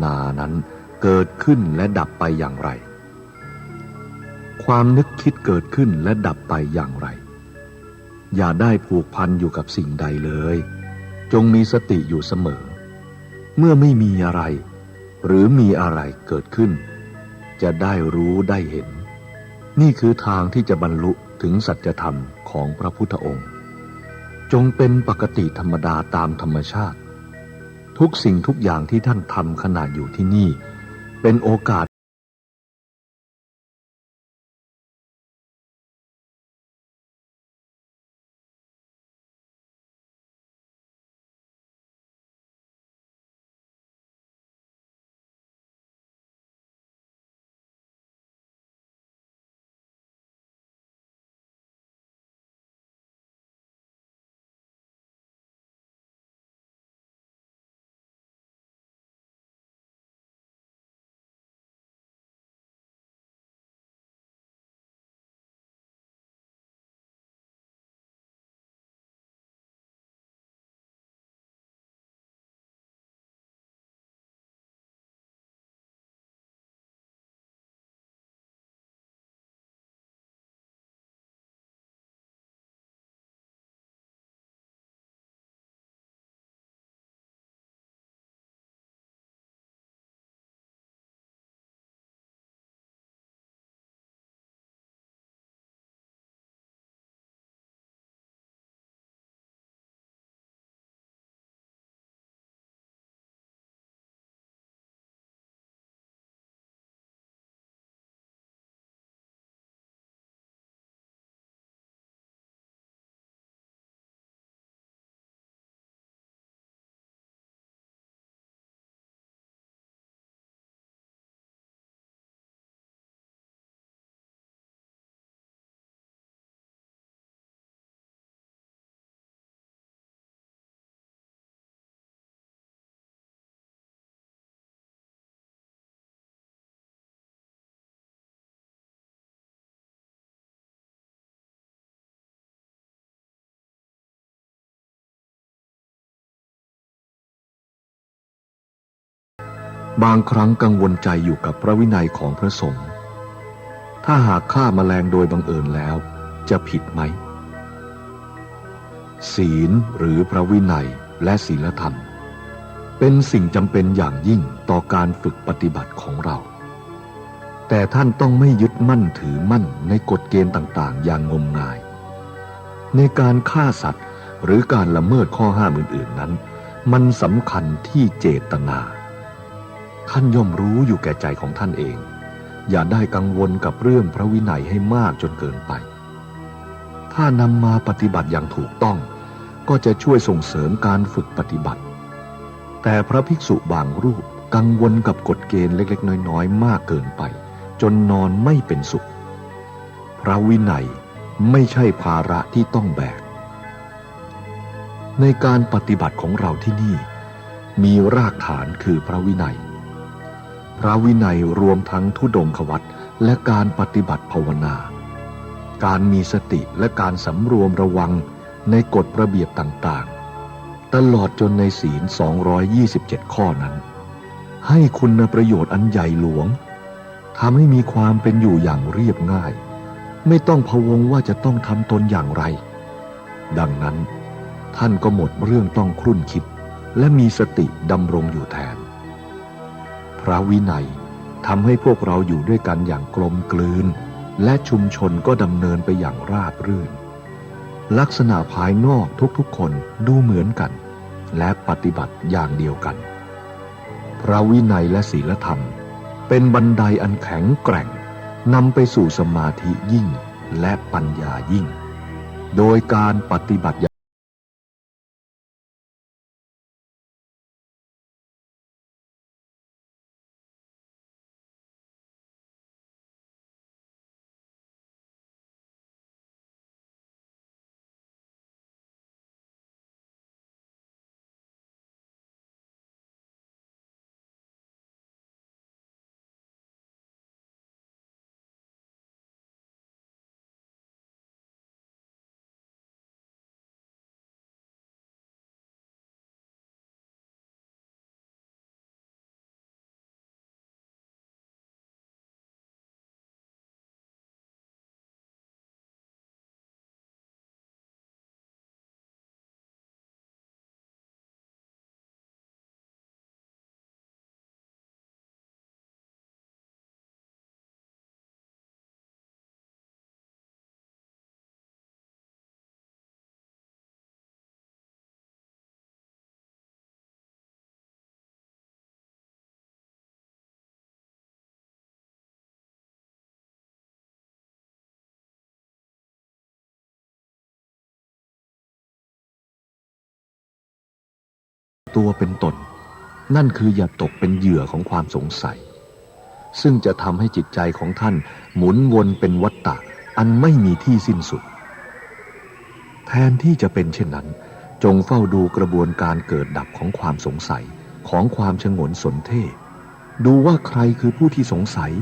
นานั้นเกิดขึ้นและดับไปอย่างไรความนึกคิดเกิดขึ้นและดับไปอย่างไรอย่าได้ผูกพันอยู่กับสิ่งใดเลยจงมีสติอยู่เสมอเมื่อไม่มีอะไรหรือมีอะไรเกิดขึ้นจะได้รู้ได้เห็นนี่คือทางที่จะบรรลุถึงสัจธรรมของพระพุทธองค์จงเป็นปกติธรรมดาตามธรรมชาติทุกสิ่งทุกอย่างที่ท่านทำขณะอยู่ที่นี่เป็นโอกาส บางครั้งกังวลใจอยู่กับพระวินัยของพระสงฆ์ถ้าหากฆ่าแมลงโดยบังเอิญแล้วจะผิดไหมศีลหรือพระวินัยและศีลธรรมเป็นสิ่งจำเป็นอย่างยิ่งต่อการฝึกปฏิบัติของเราแต่ท่านต้องไม่ยึดมั่นถือมั่นในกฎเกณฑ์ต่างๆอย่างงมงายในการฆ่าสัตว์หรือการละเมิดข้อห้ามอื่นๆนั้นมันสำคัญที่เจตนาท่านย่อมรู้อยู่แก่ใจของท่านเองอย่าได้กังวลกับเรื่องพระวินัยให้มากจนเกินไปถ้านำมาปฏิบัติอย่างถูกต้องก็จะช่วยส่งเสริมการฝึกปฏิบัติแต่พระภิกษุบางรูปกังวลกับกฎเกณฑ์เล็กๆน้อยๆมากเกินไปจนนอนไม่เป็นสุขพระวินัยไม่ใช่ภาระที่ต้องแบกในการปฏิบัติของเราที่นี่มีรากฐานคือพระวินัยพระวินัยรวมทั้งธุดงควัตรและการปฏิบัติภาวนาการมีสติและการสำรวมระวังในกฎระเบียบต่างๆตลอดจนในศีล227ข้อนั้นให้คุณประโยชน์อันใหญ่หลวงทำให้มีความเป็นอยู่อย่างเรียบง่ายไม่ต้องพะวงว่าจะต้องทำตนอย่างไรดังนั้นท่านก็หมดเรื่องต้องครุ่นคิดและมีสติดำรงอยู่แทนพระวินัยทำให้พวกเราอยู่ด้วยกันอย่างกลมกลืนและชุมชนก็ดำเนินไปอย่างราบรื่นลักษณะภายนอกทุกๆคนดูเหมือนกันและปฏิบัติอย่างเดียวกันพระวินัยและศีลธรรมเป็นบันไดอันแข็งแกร่งนำไปสู่สมาธิยิ่งและปัญญายิ่งโดยการปฏิบัติตัวเป็นตนนั่นคืออย่าตกเป็นเหยื่อของความสงสัยซึ่งจะทำให้จิตใจของท่านหมุนวนเป็นวัฏฏะอันไม่มีที่สิ้นสุดแทนที่จะเป็นเช่นนั้นจงเฝ้าดูกระบวนการเกิดดับของความสงสัยของความฉงนสนเท่ดูว่าใครคือผู้ที่สงสัย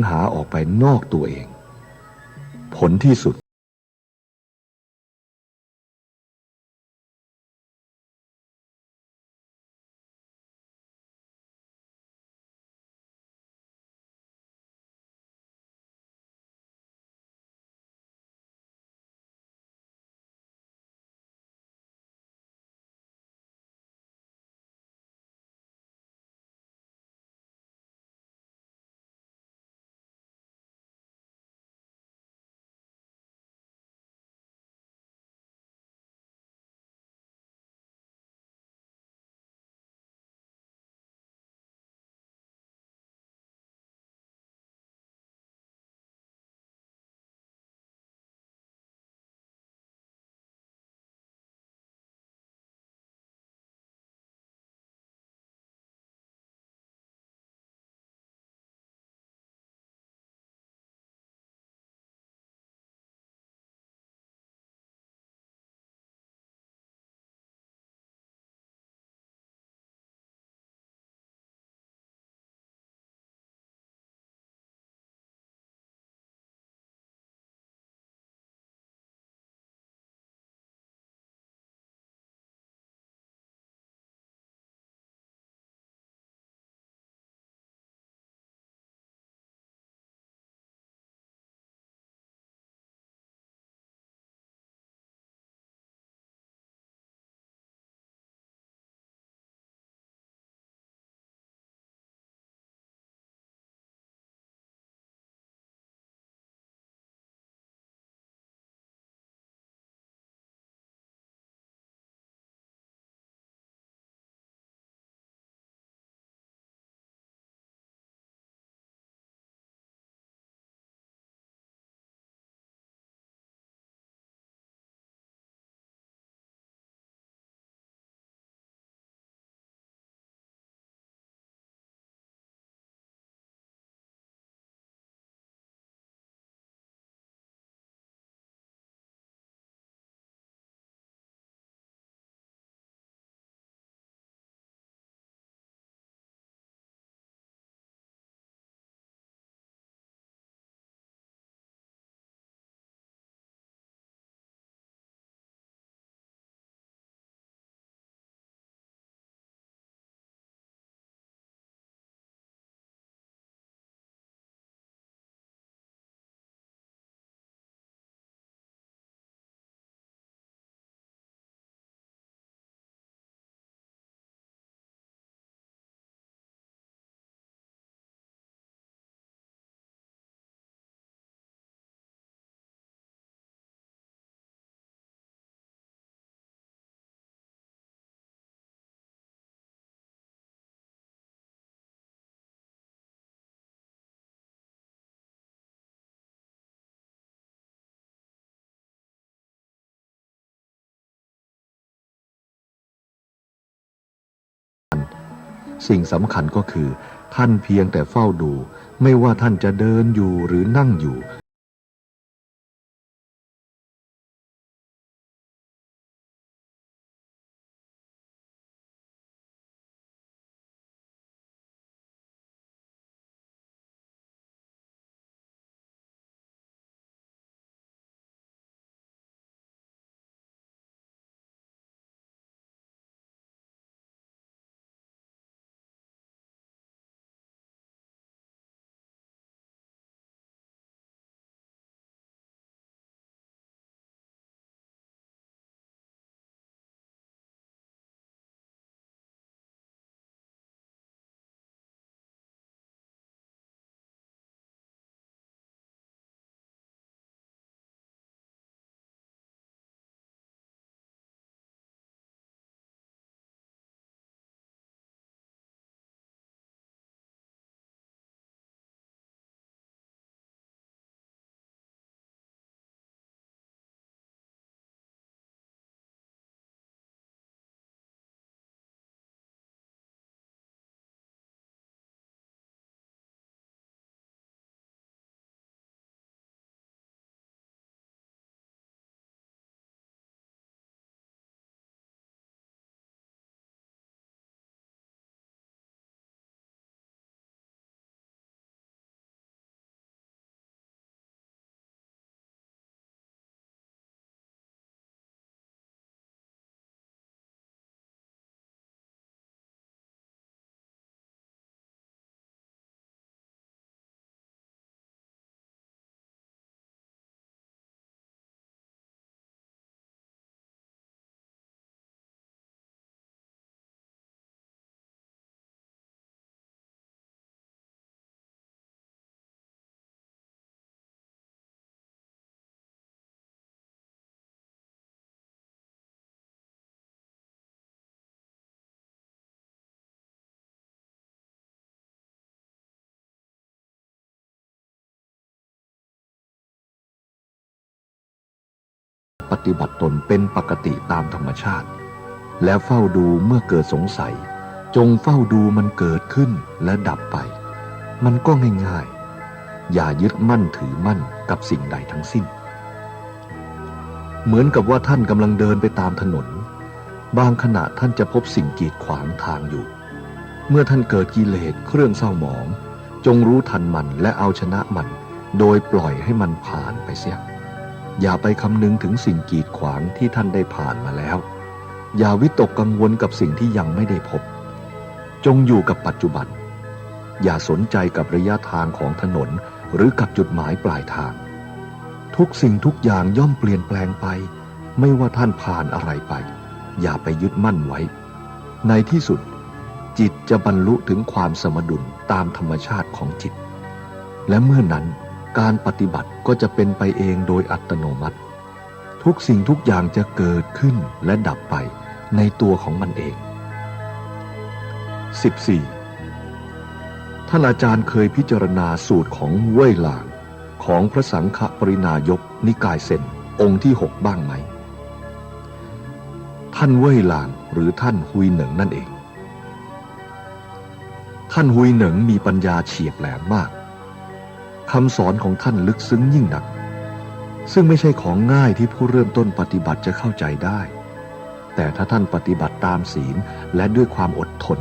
หาออกไปนอกตัวเอง ผลที่สุดสิ่งสำคัญก็คือท่านเพียงแต่เฝ้าดูไม่ว่าท่านจะเดินอยู่หรือนั่งอยู่ ปฏิบัติตนเป็นปกติตามธรรมชาติแล้วเฝ้าดูเมื่อเกิดสงสัยจงเฝ้าดูมันเกิดขึ้นและดับไปมันก็ง่ายๆอย่ายึดมั่นถือมั่นกับสิ่งใดทั้งสิ้นเหมือนกับว่าท่านกำลังเดินไปตามถนนบางขณะท่านจะพบสิ่งกีดขวางทางอยู่เมื่อท่านเกิดกิเลสเครื่องเศร้าหมองจงรู้ทันมันและเอาชนะมันโดยปล่อยให้มันผ่านไปเสียอย่าไปคำนึงถึงสิ่งกีดขวางที่ท่านได้ผ่านมาแล้วอย่าวิตกกังวลกับสิ่งที่ยังไม่ได้พบจงอยู่กับปัจจุบันอย่าสนใจกับระยะทางของถนนหรือกับจุดหมายปลายทางทุกสิ่งทุกอย่างย่อมเปลี่ยนแปลงไปไม่ว่าท่านผ่านอะไรไปอย่าไปยึดมั่นไว้ในที่สุดจิตจะบรรลุถึงความสมดุลตามธรรมชาติของจิตและเมื่อนั้นการปฏิบัติก็จะเป็นไปเองโดยอัตโนมัติทุกสิ่งทุกอย่างจะเกิดขึ้นและดับไปในตัวของมันเอง 14. ท่านอาจารย์เคยพิจารณาสูตรของเว่ยหลางของพระสังฆปรินายกนิกายเซนองค์ที่ 6บ้างไหมท่านเว่ยหลางหรือท่านฮุยเหนิงนั่นเองท่านฮุยเหนิงมีปัญญาเฉียบแหลมมากคำสอนของท่านลึกซึ้งยิ่งนักซึ่งไม่ใช่ของง่ายที่ผู้เริ่มต้นปฏิบัติจะเข้าใจได้แต่ถ้าท่านปฏิบัติตามศีลและด้วยความอดทน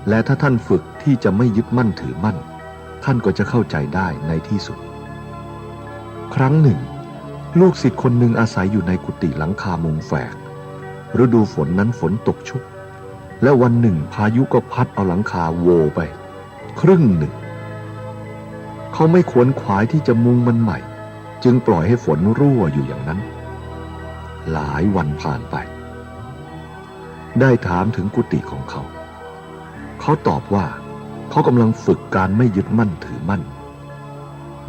และถ้าท่านฝึกที่จะไม่ยึดมั่นถือมั่นท่านก็จะเข้าใจได้ในที่สุดครั้งหนึ่งลูกศิษย์คนหนึ่งอาศัยอยู่ในกุฏิหลังคามุงแฝกฤดูฝนนั้นฝนตกชุกและวันหนึ่งพายุก็พัดเอาหลังคาโวไปครึ่งหนึ่งเขาไม่ขวนขวายที่จะมุงมันใหม่จึงปล่อยให้ฝนรั่วอยู่อย่างนั้นหลายวันผ่านไปได้ถามถึงกุฏิของเขาเขาตอบว่าเขากำลังฝึกการไม่ยึดมั่นถือมั่น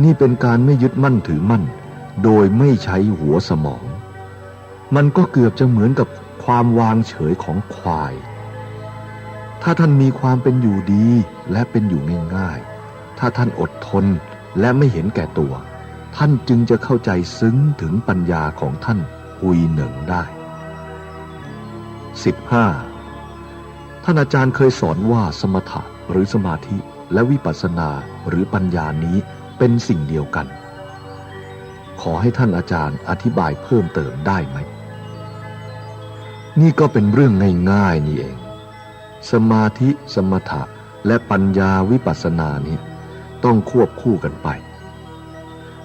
นี่เป็นการไม่ยึดมั่นถือมั่นโดยไม่ใช้หัวสมองมันก็เกือบจะเหมือนกับความวางเฉยของควายถ้าท่านมีความเป็นอยู่ดีและเป็นอยู่ง่ายๆถ้าท่านอดทนและไม่เห็นแก่ตัวท่านจึงจะเข้าใจซึ้งถึงปัญญาของท่านฮุยเหนิงได้ 15. ท่านอาจารย์เคยสอนว่าสมถะหรือสมาธิและวิปัสสนาหรือปัญญานี้เป็นสิ่งเดียวกันขอให้ท่านอาจารย์อธิบายเพิ่มเติมได้ไหมนี่ก็เป็นเรื่องง่ายๆนี่เองสมาธิสมถะและปัญญาวิปัสสนานี้ต้องควบคู่กันไป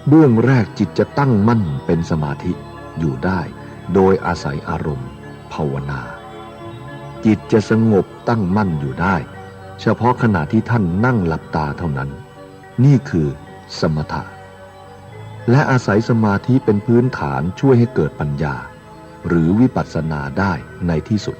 เบื้องแรกจิตจะตั้งมั่นเป็นสมาธิอยู่ได้โดยอาศัยอารมณ์ภาวนาจิตจะสงบตั้งมั่นอยู่ได้เฉพาะขณะที่ท่านนั่งหลับตาเท่านั้นนี่คือสมถะและอาศัยสมาธิเป็นพื้นฐานช่วยให้เกิดปัญญาหรือวิปัสสนาได้ในที่สุด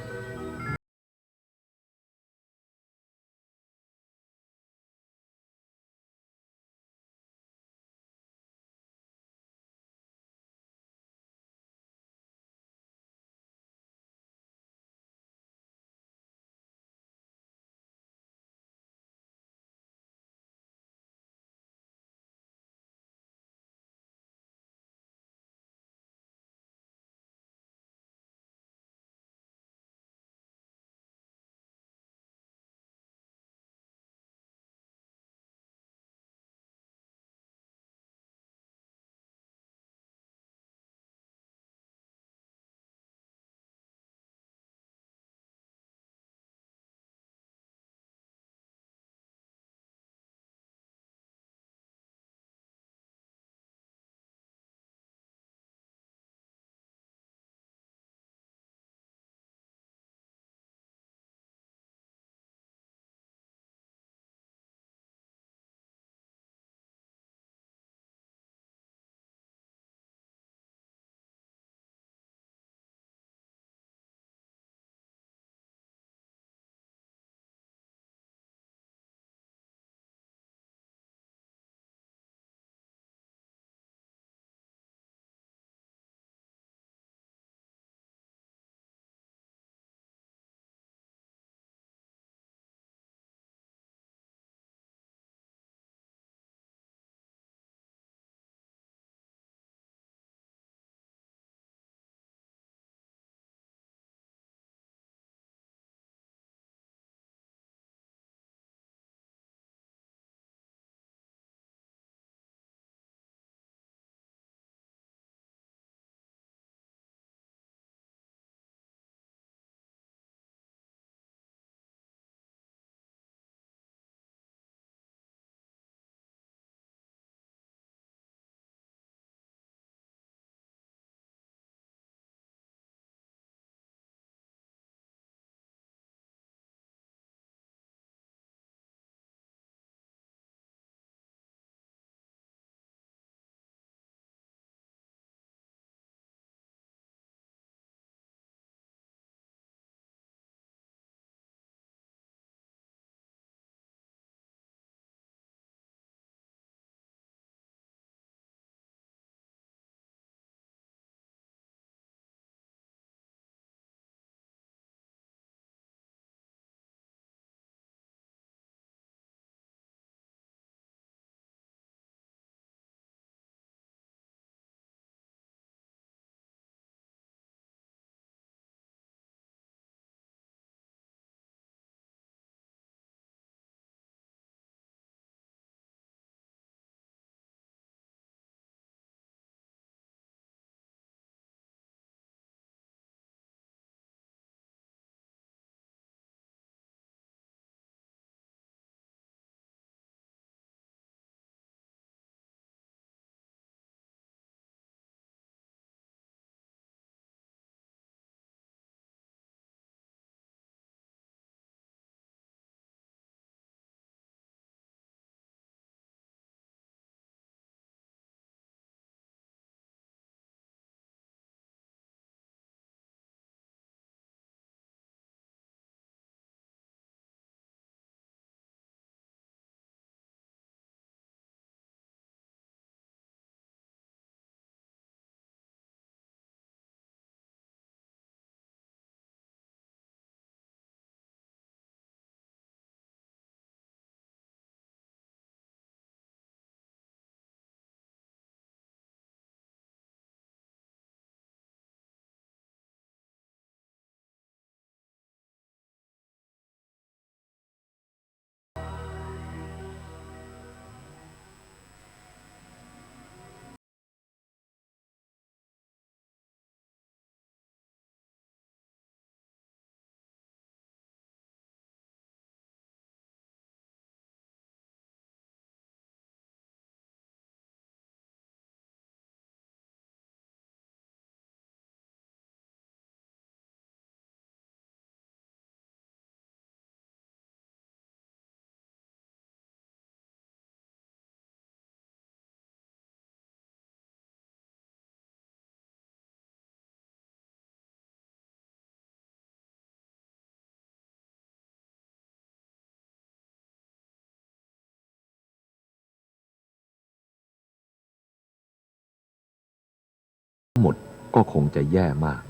หมดก็คงจะแย่มาก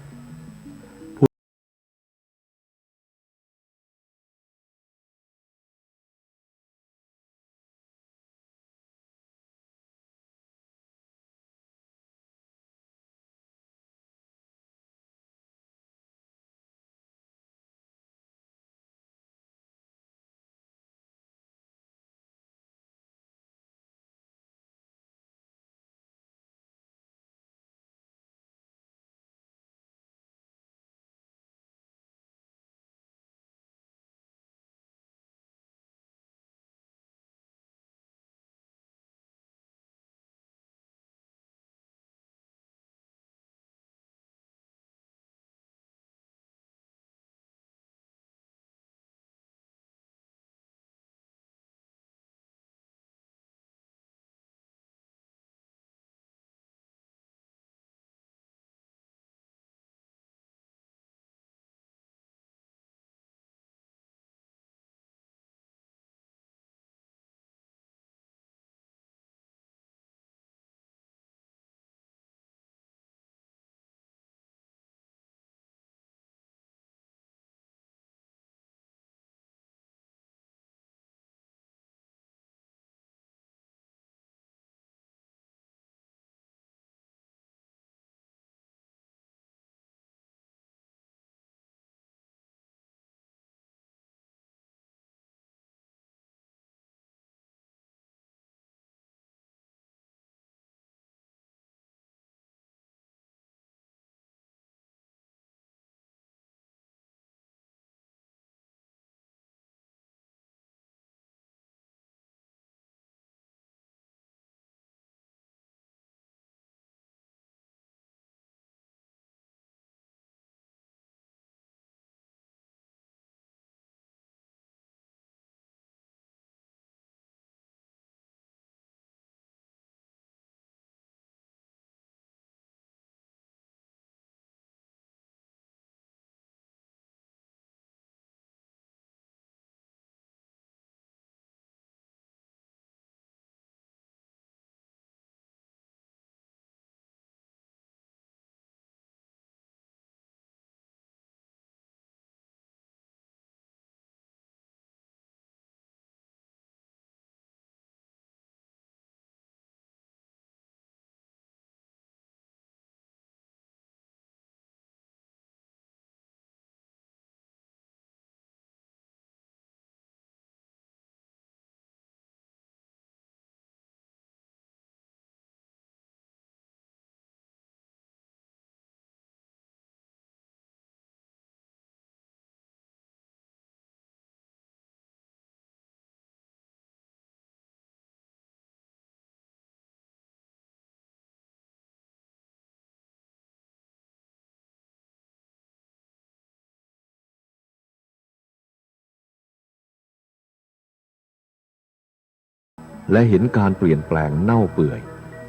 และเห็นการเปลี่ยนแปลงเน่าเปื่อย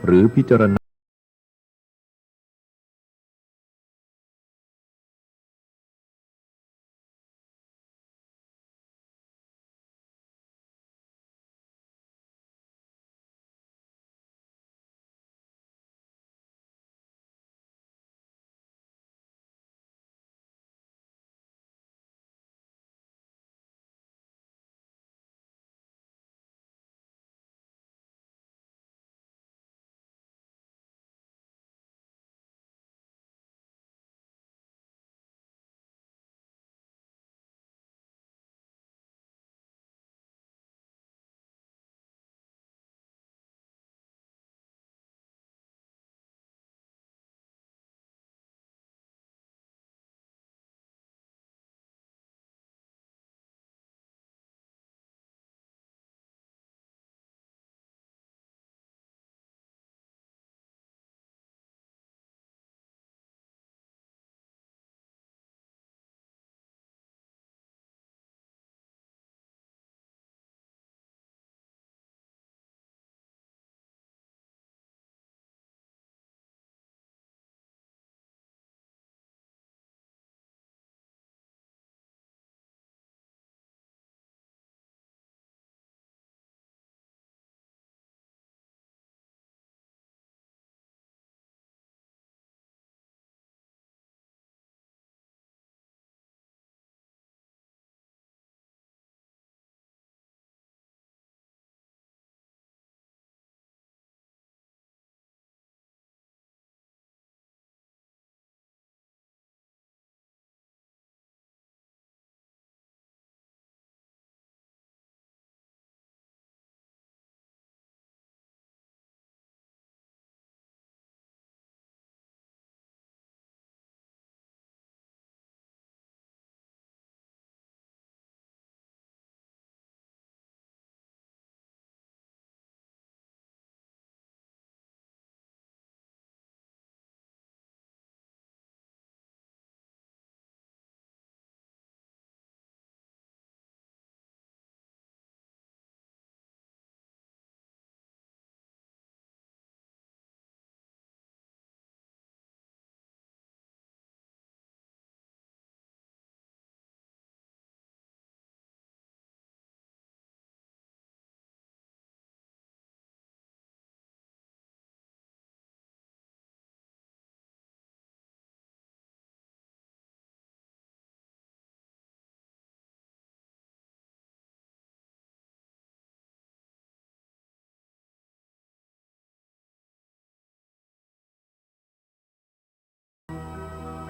หรือพิจารณา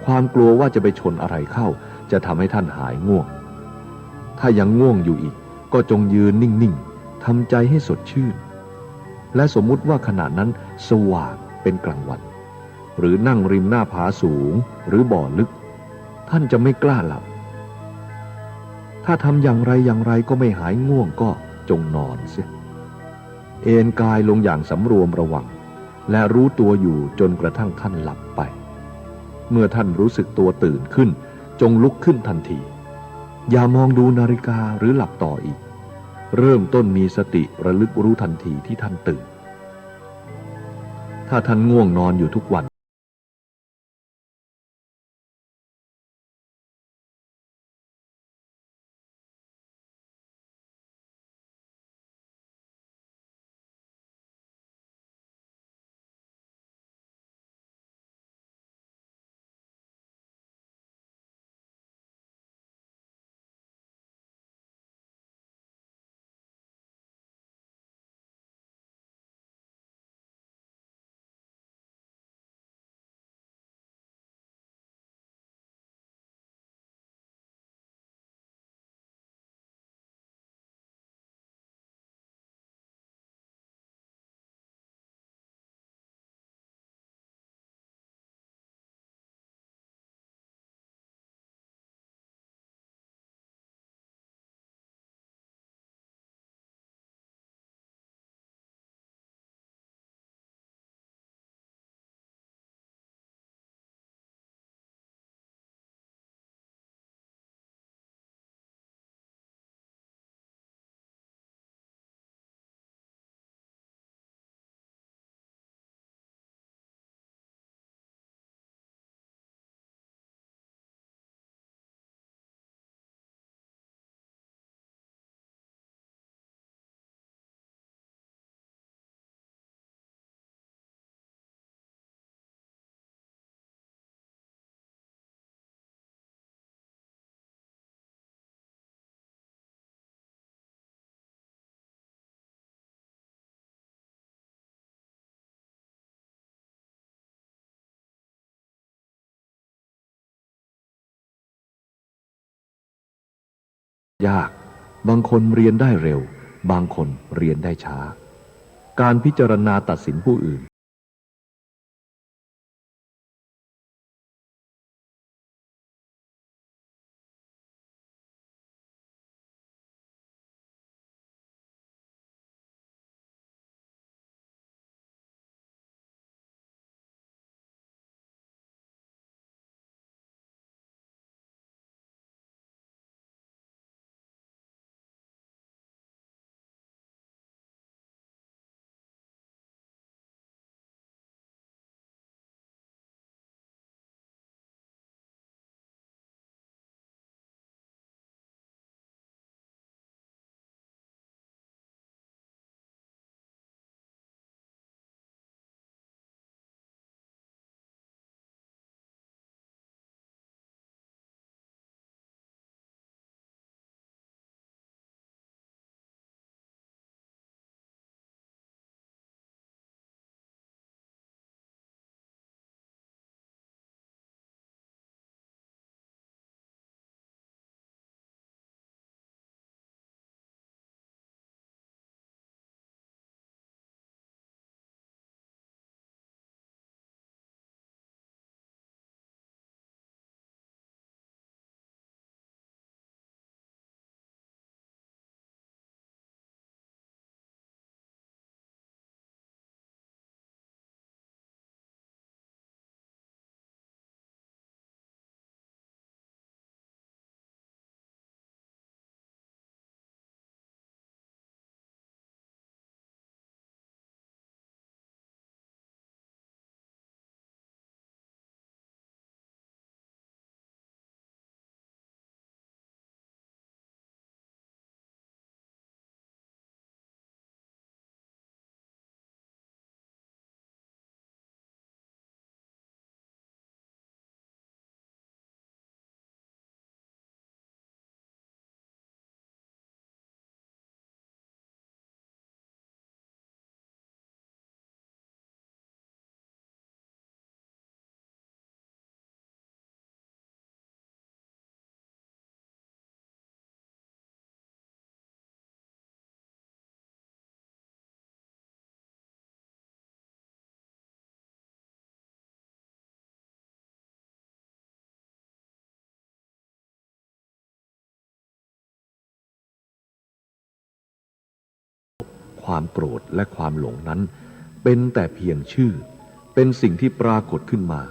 ความกลัวว่าจะไปชนอะไรเข้าจะทำให้ท่านหายง่วงถ้ายังง่วงอยู่อีกก็จงยืนนิ่งๆทำใจให้สดชื่นและสมมุติว่าขณะนั้นสว่างเป็นกลางวันหรือนั่งริมหน้าผาสูงหรือบ่อลึกท่านจะไม่กล้าหลับถ้าทำอย่างไรก็ไม่หายง่วงก็จงนอนเสียเอนกายลงอย่างสำรวมระวังและรู้ตัวอยู่จนกระทั่งท่านหลับไปเมื่อท่านรู้สึกตัวตื่นขึ้นจงลุกขึ้นทันทีอย่ามองดูนาฬิกาหรือหลับต่ออีกเริ่มต้นมีสติระลึกรู้ทันทีที่ท่านตื่นถ้าท่านง่วงนอนอยู่ทุกวันยากบางคนเรียนได้เร็วบางคนเรียนได้ช้าการพิจารณาตัดสินผู้อื่น ความโกรธและความหลงนั้นเป็นแต่เพียงชื่อเป็นสิ่งที่ปรากฏขึ้นมา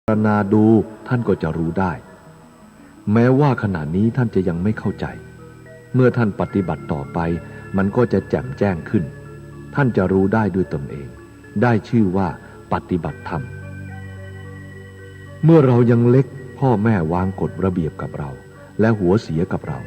พิจารณาดูท่านก็จะรู้ได้แม้ว่าขณะนี้ท่านจะยังไม่เข้าใจเมื่อท่านปฏิบัติต่อไปมันก็จะแจ่มแจ้งขึ้นท่านจะรู้ได้ด้วยตนเองได้ชื่อว่าปฏิบัติธรรมเมื่อเรายังเล็กพ่อแม่วางกฎระเบียบกับเราและหัวเสียกับเรา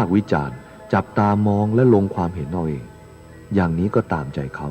ภาควิจารณ์จับตามองและลงความเห็นเอาเองอย่างนี้ก็ตามใจเขา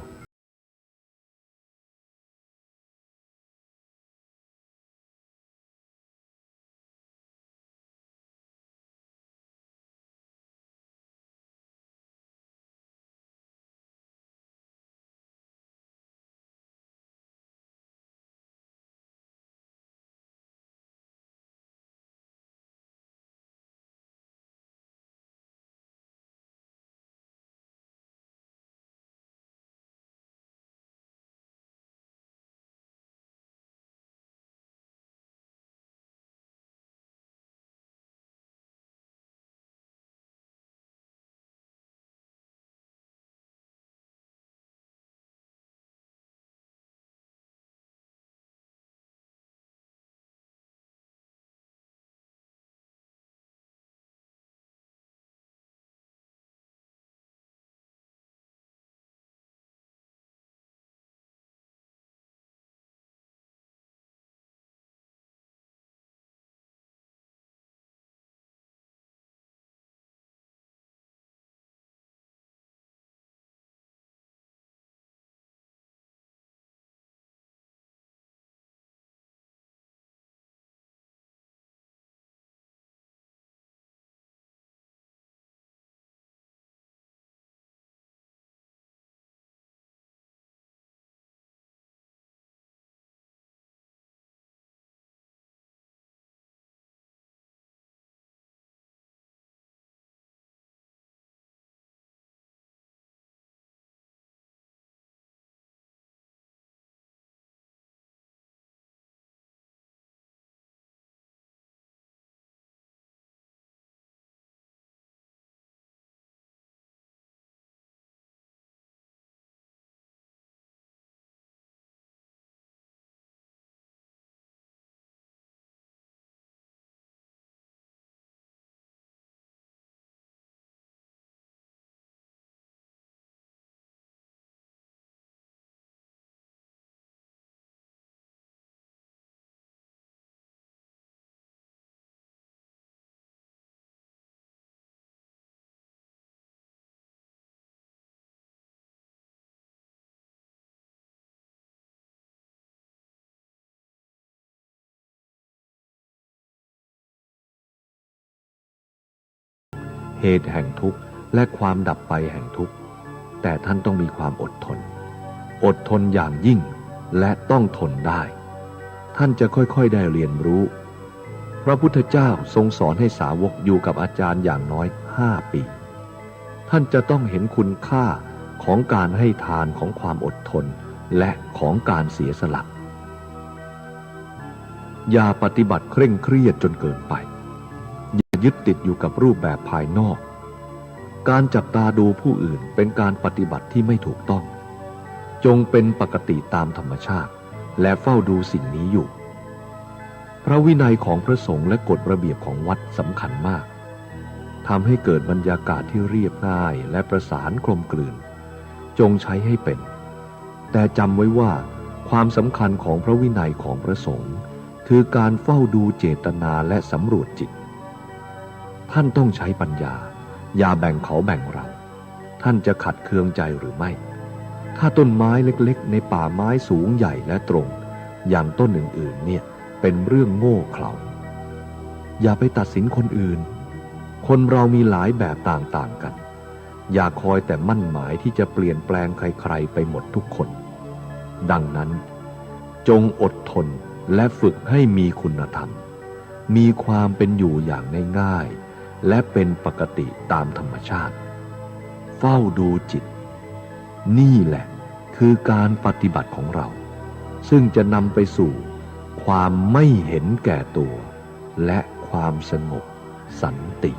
เหตุแห่งทุกข์และความดับไปแห่งทุกข์แต่ท่านต้องมีความอดทนอย่างยิ่งและต้องทนได้ท่านจะค่อยๆได้เรียนรู้พระพุทธเจ้าทรงสอนให้สาวกอยู่กับอาจารย์อย่างน้อย5 ปีท่านจะต้องเห็นคุณค่าของการให้ทานของความอดทนและของการเสียสละอย่าปฏิบัติเคร่งเครียดจนเกินไปอย่ายึดติดอยู่กับรูปแบบภายนอกการจับตาดูผู้อื่นเป็นการปฏิบัติที่ไม่ถูกต้องจงเป็นปกติตามธรรมชาติและเฝ้าดูสิ่งนี้อยู่พระวินัยของพระสงฆ์และกฎระเบียบของวัดสำคัญมากทำให้เกิดบรรยากาศที่เรียบง่ายและประสานกลมกลืนจงใช้ให้เป็นแต่จำไว้ว่าความสำคัญของพระวินัยของพระสงฆ์คือการเฝ้าดูเจตนาและสำรวจจิตท่านต้องใช้ปัญญาอย่าแบ่งเขาแบ่งเราท่านจะขัดเคืองใจหรือไม่ถ้าต้นไม้เล็กๆในป่าไม้สูงใหญ่และตรงอย่างต้นอื่นๆเนี่ยเป็นเรื่องโง่เขลาอย่าไปตัดสินคนอื่นคนเรามีหลายแบบต่างๆกันอย่าคอยแต่มั่นหมายที่จะเปลี่ยนแปลงใครๆไปหมดทุกคนดังนั้นจงอดทนและฝึกให้มีคุณธรรมมีความเป็นอยู่อย่างง่ายๆและเป็นปกติตามธรรมชาติเฝ้าดูจิตนี่แหละคือการปฏิบัติของเราซึ่งจะนำไปสู่ความไม่เห็นแก่ตัวและความสงบสันติ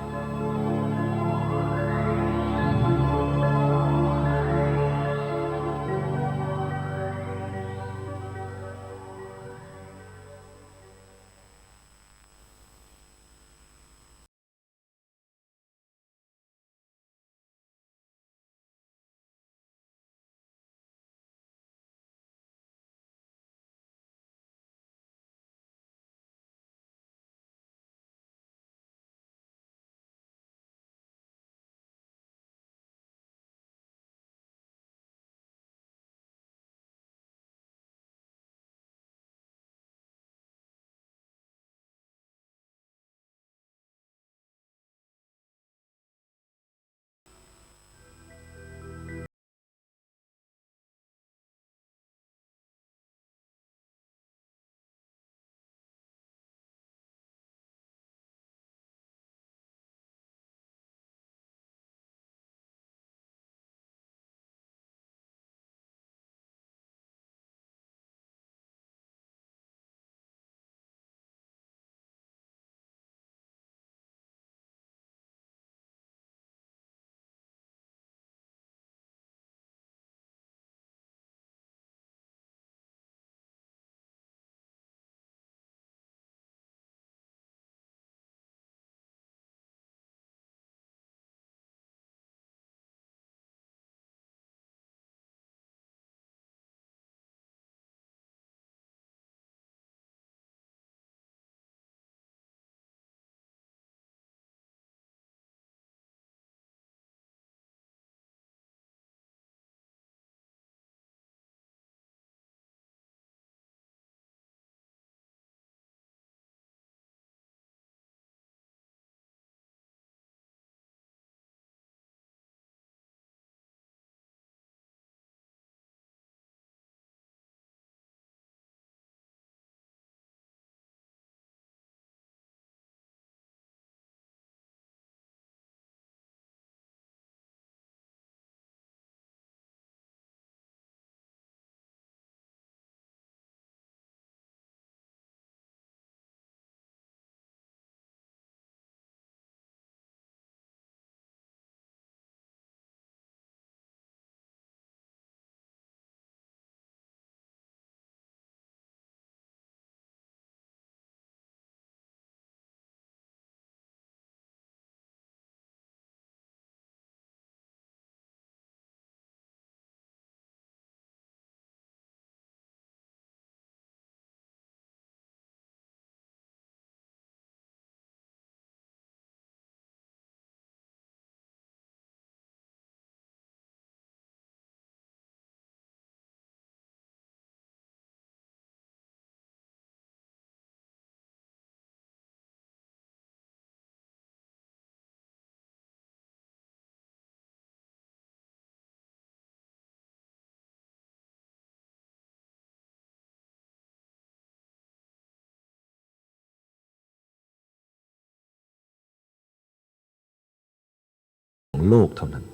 โลกเท่านั้น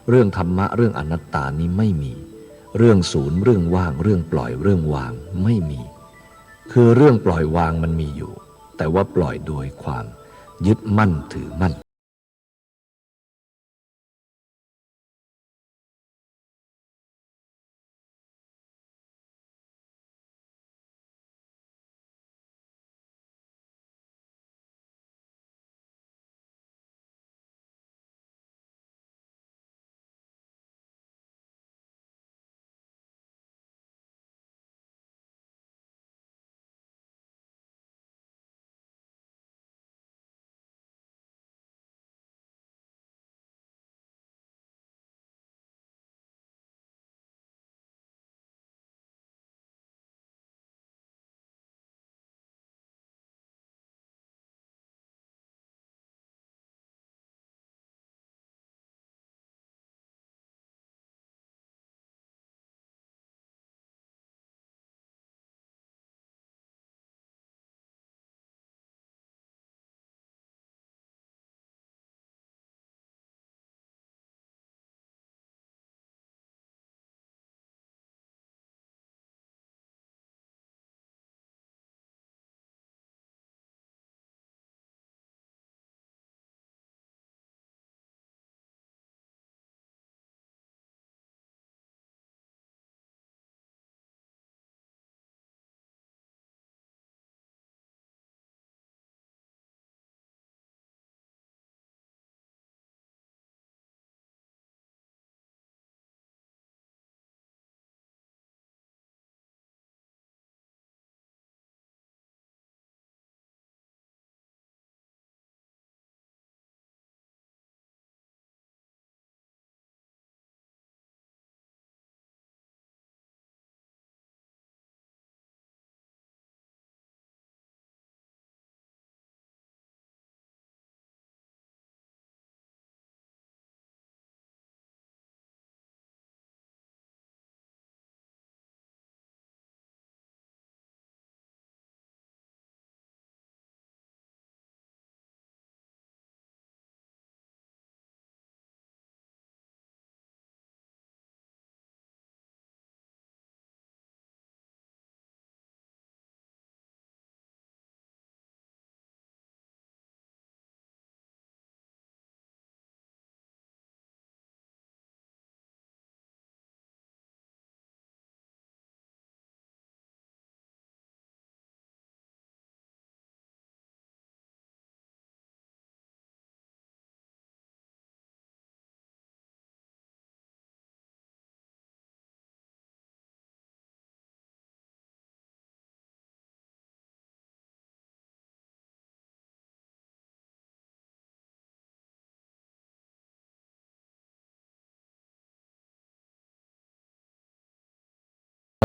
เรื่องธรรมะเรื่องอนัตตานี้ไม่มีเรื่องศูนย์เรื่องว่างเรื่องปล่อยเรื่องวางไม่มีคือเรื่องปล่อยวางมันมีอยู่แต่ว่าปล่อยโดยความยึดมั่นถือมั่น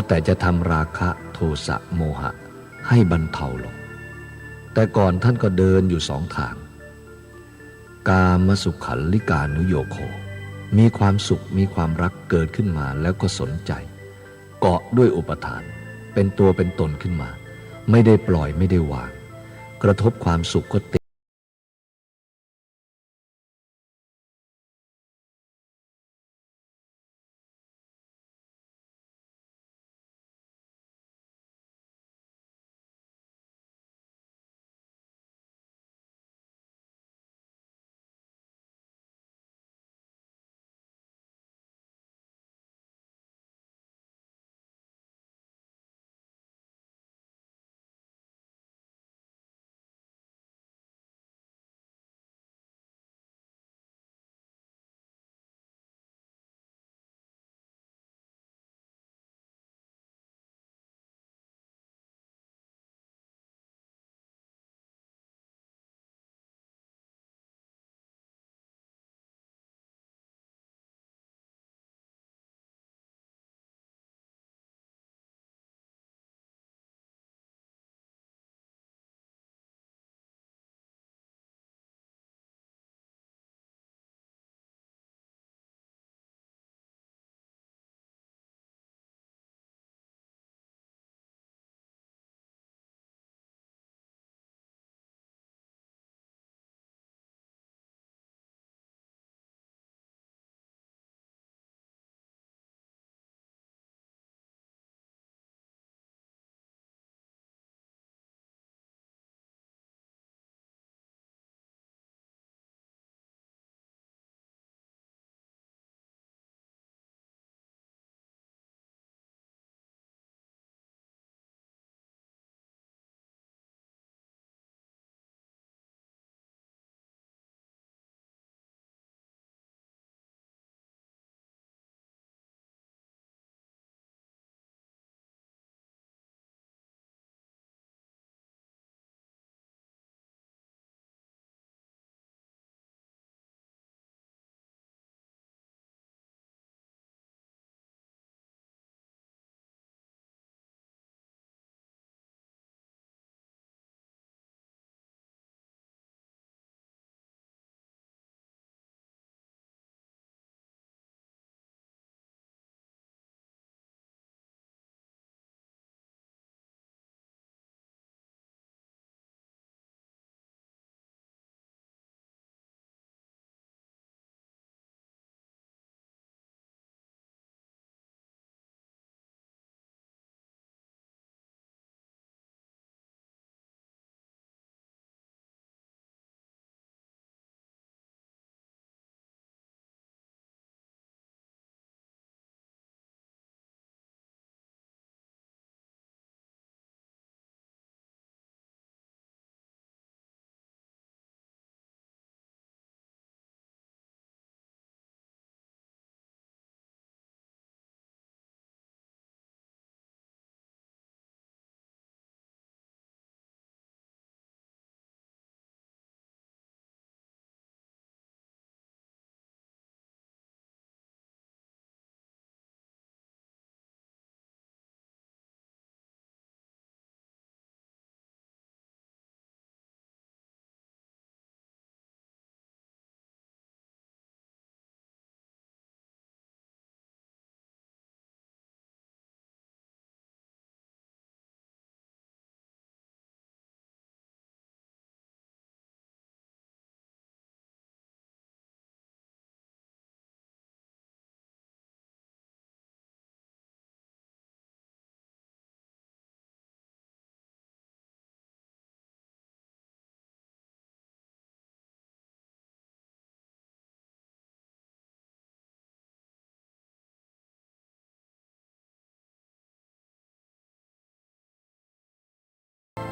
แต่จะทำราคะโทสะโมหะให้บรรเทาลงแต่ก่อนท่านก็เดินอยู่สองทางกามสุขัลลิกานุโยโคมีความสุขมีความรักเกิดขึ้นมาแล้วก็สนใจเกาะด้วยอุปทานเป็นตัวเป็นตนขึ้นมาไม่ได้ปล่อยไม่ได้วางกระทบความสุขก็ติด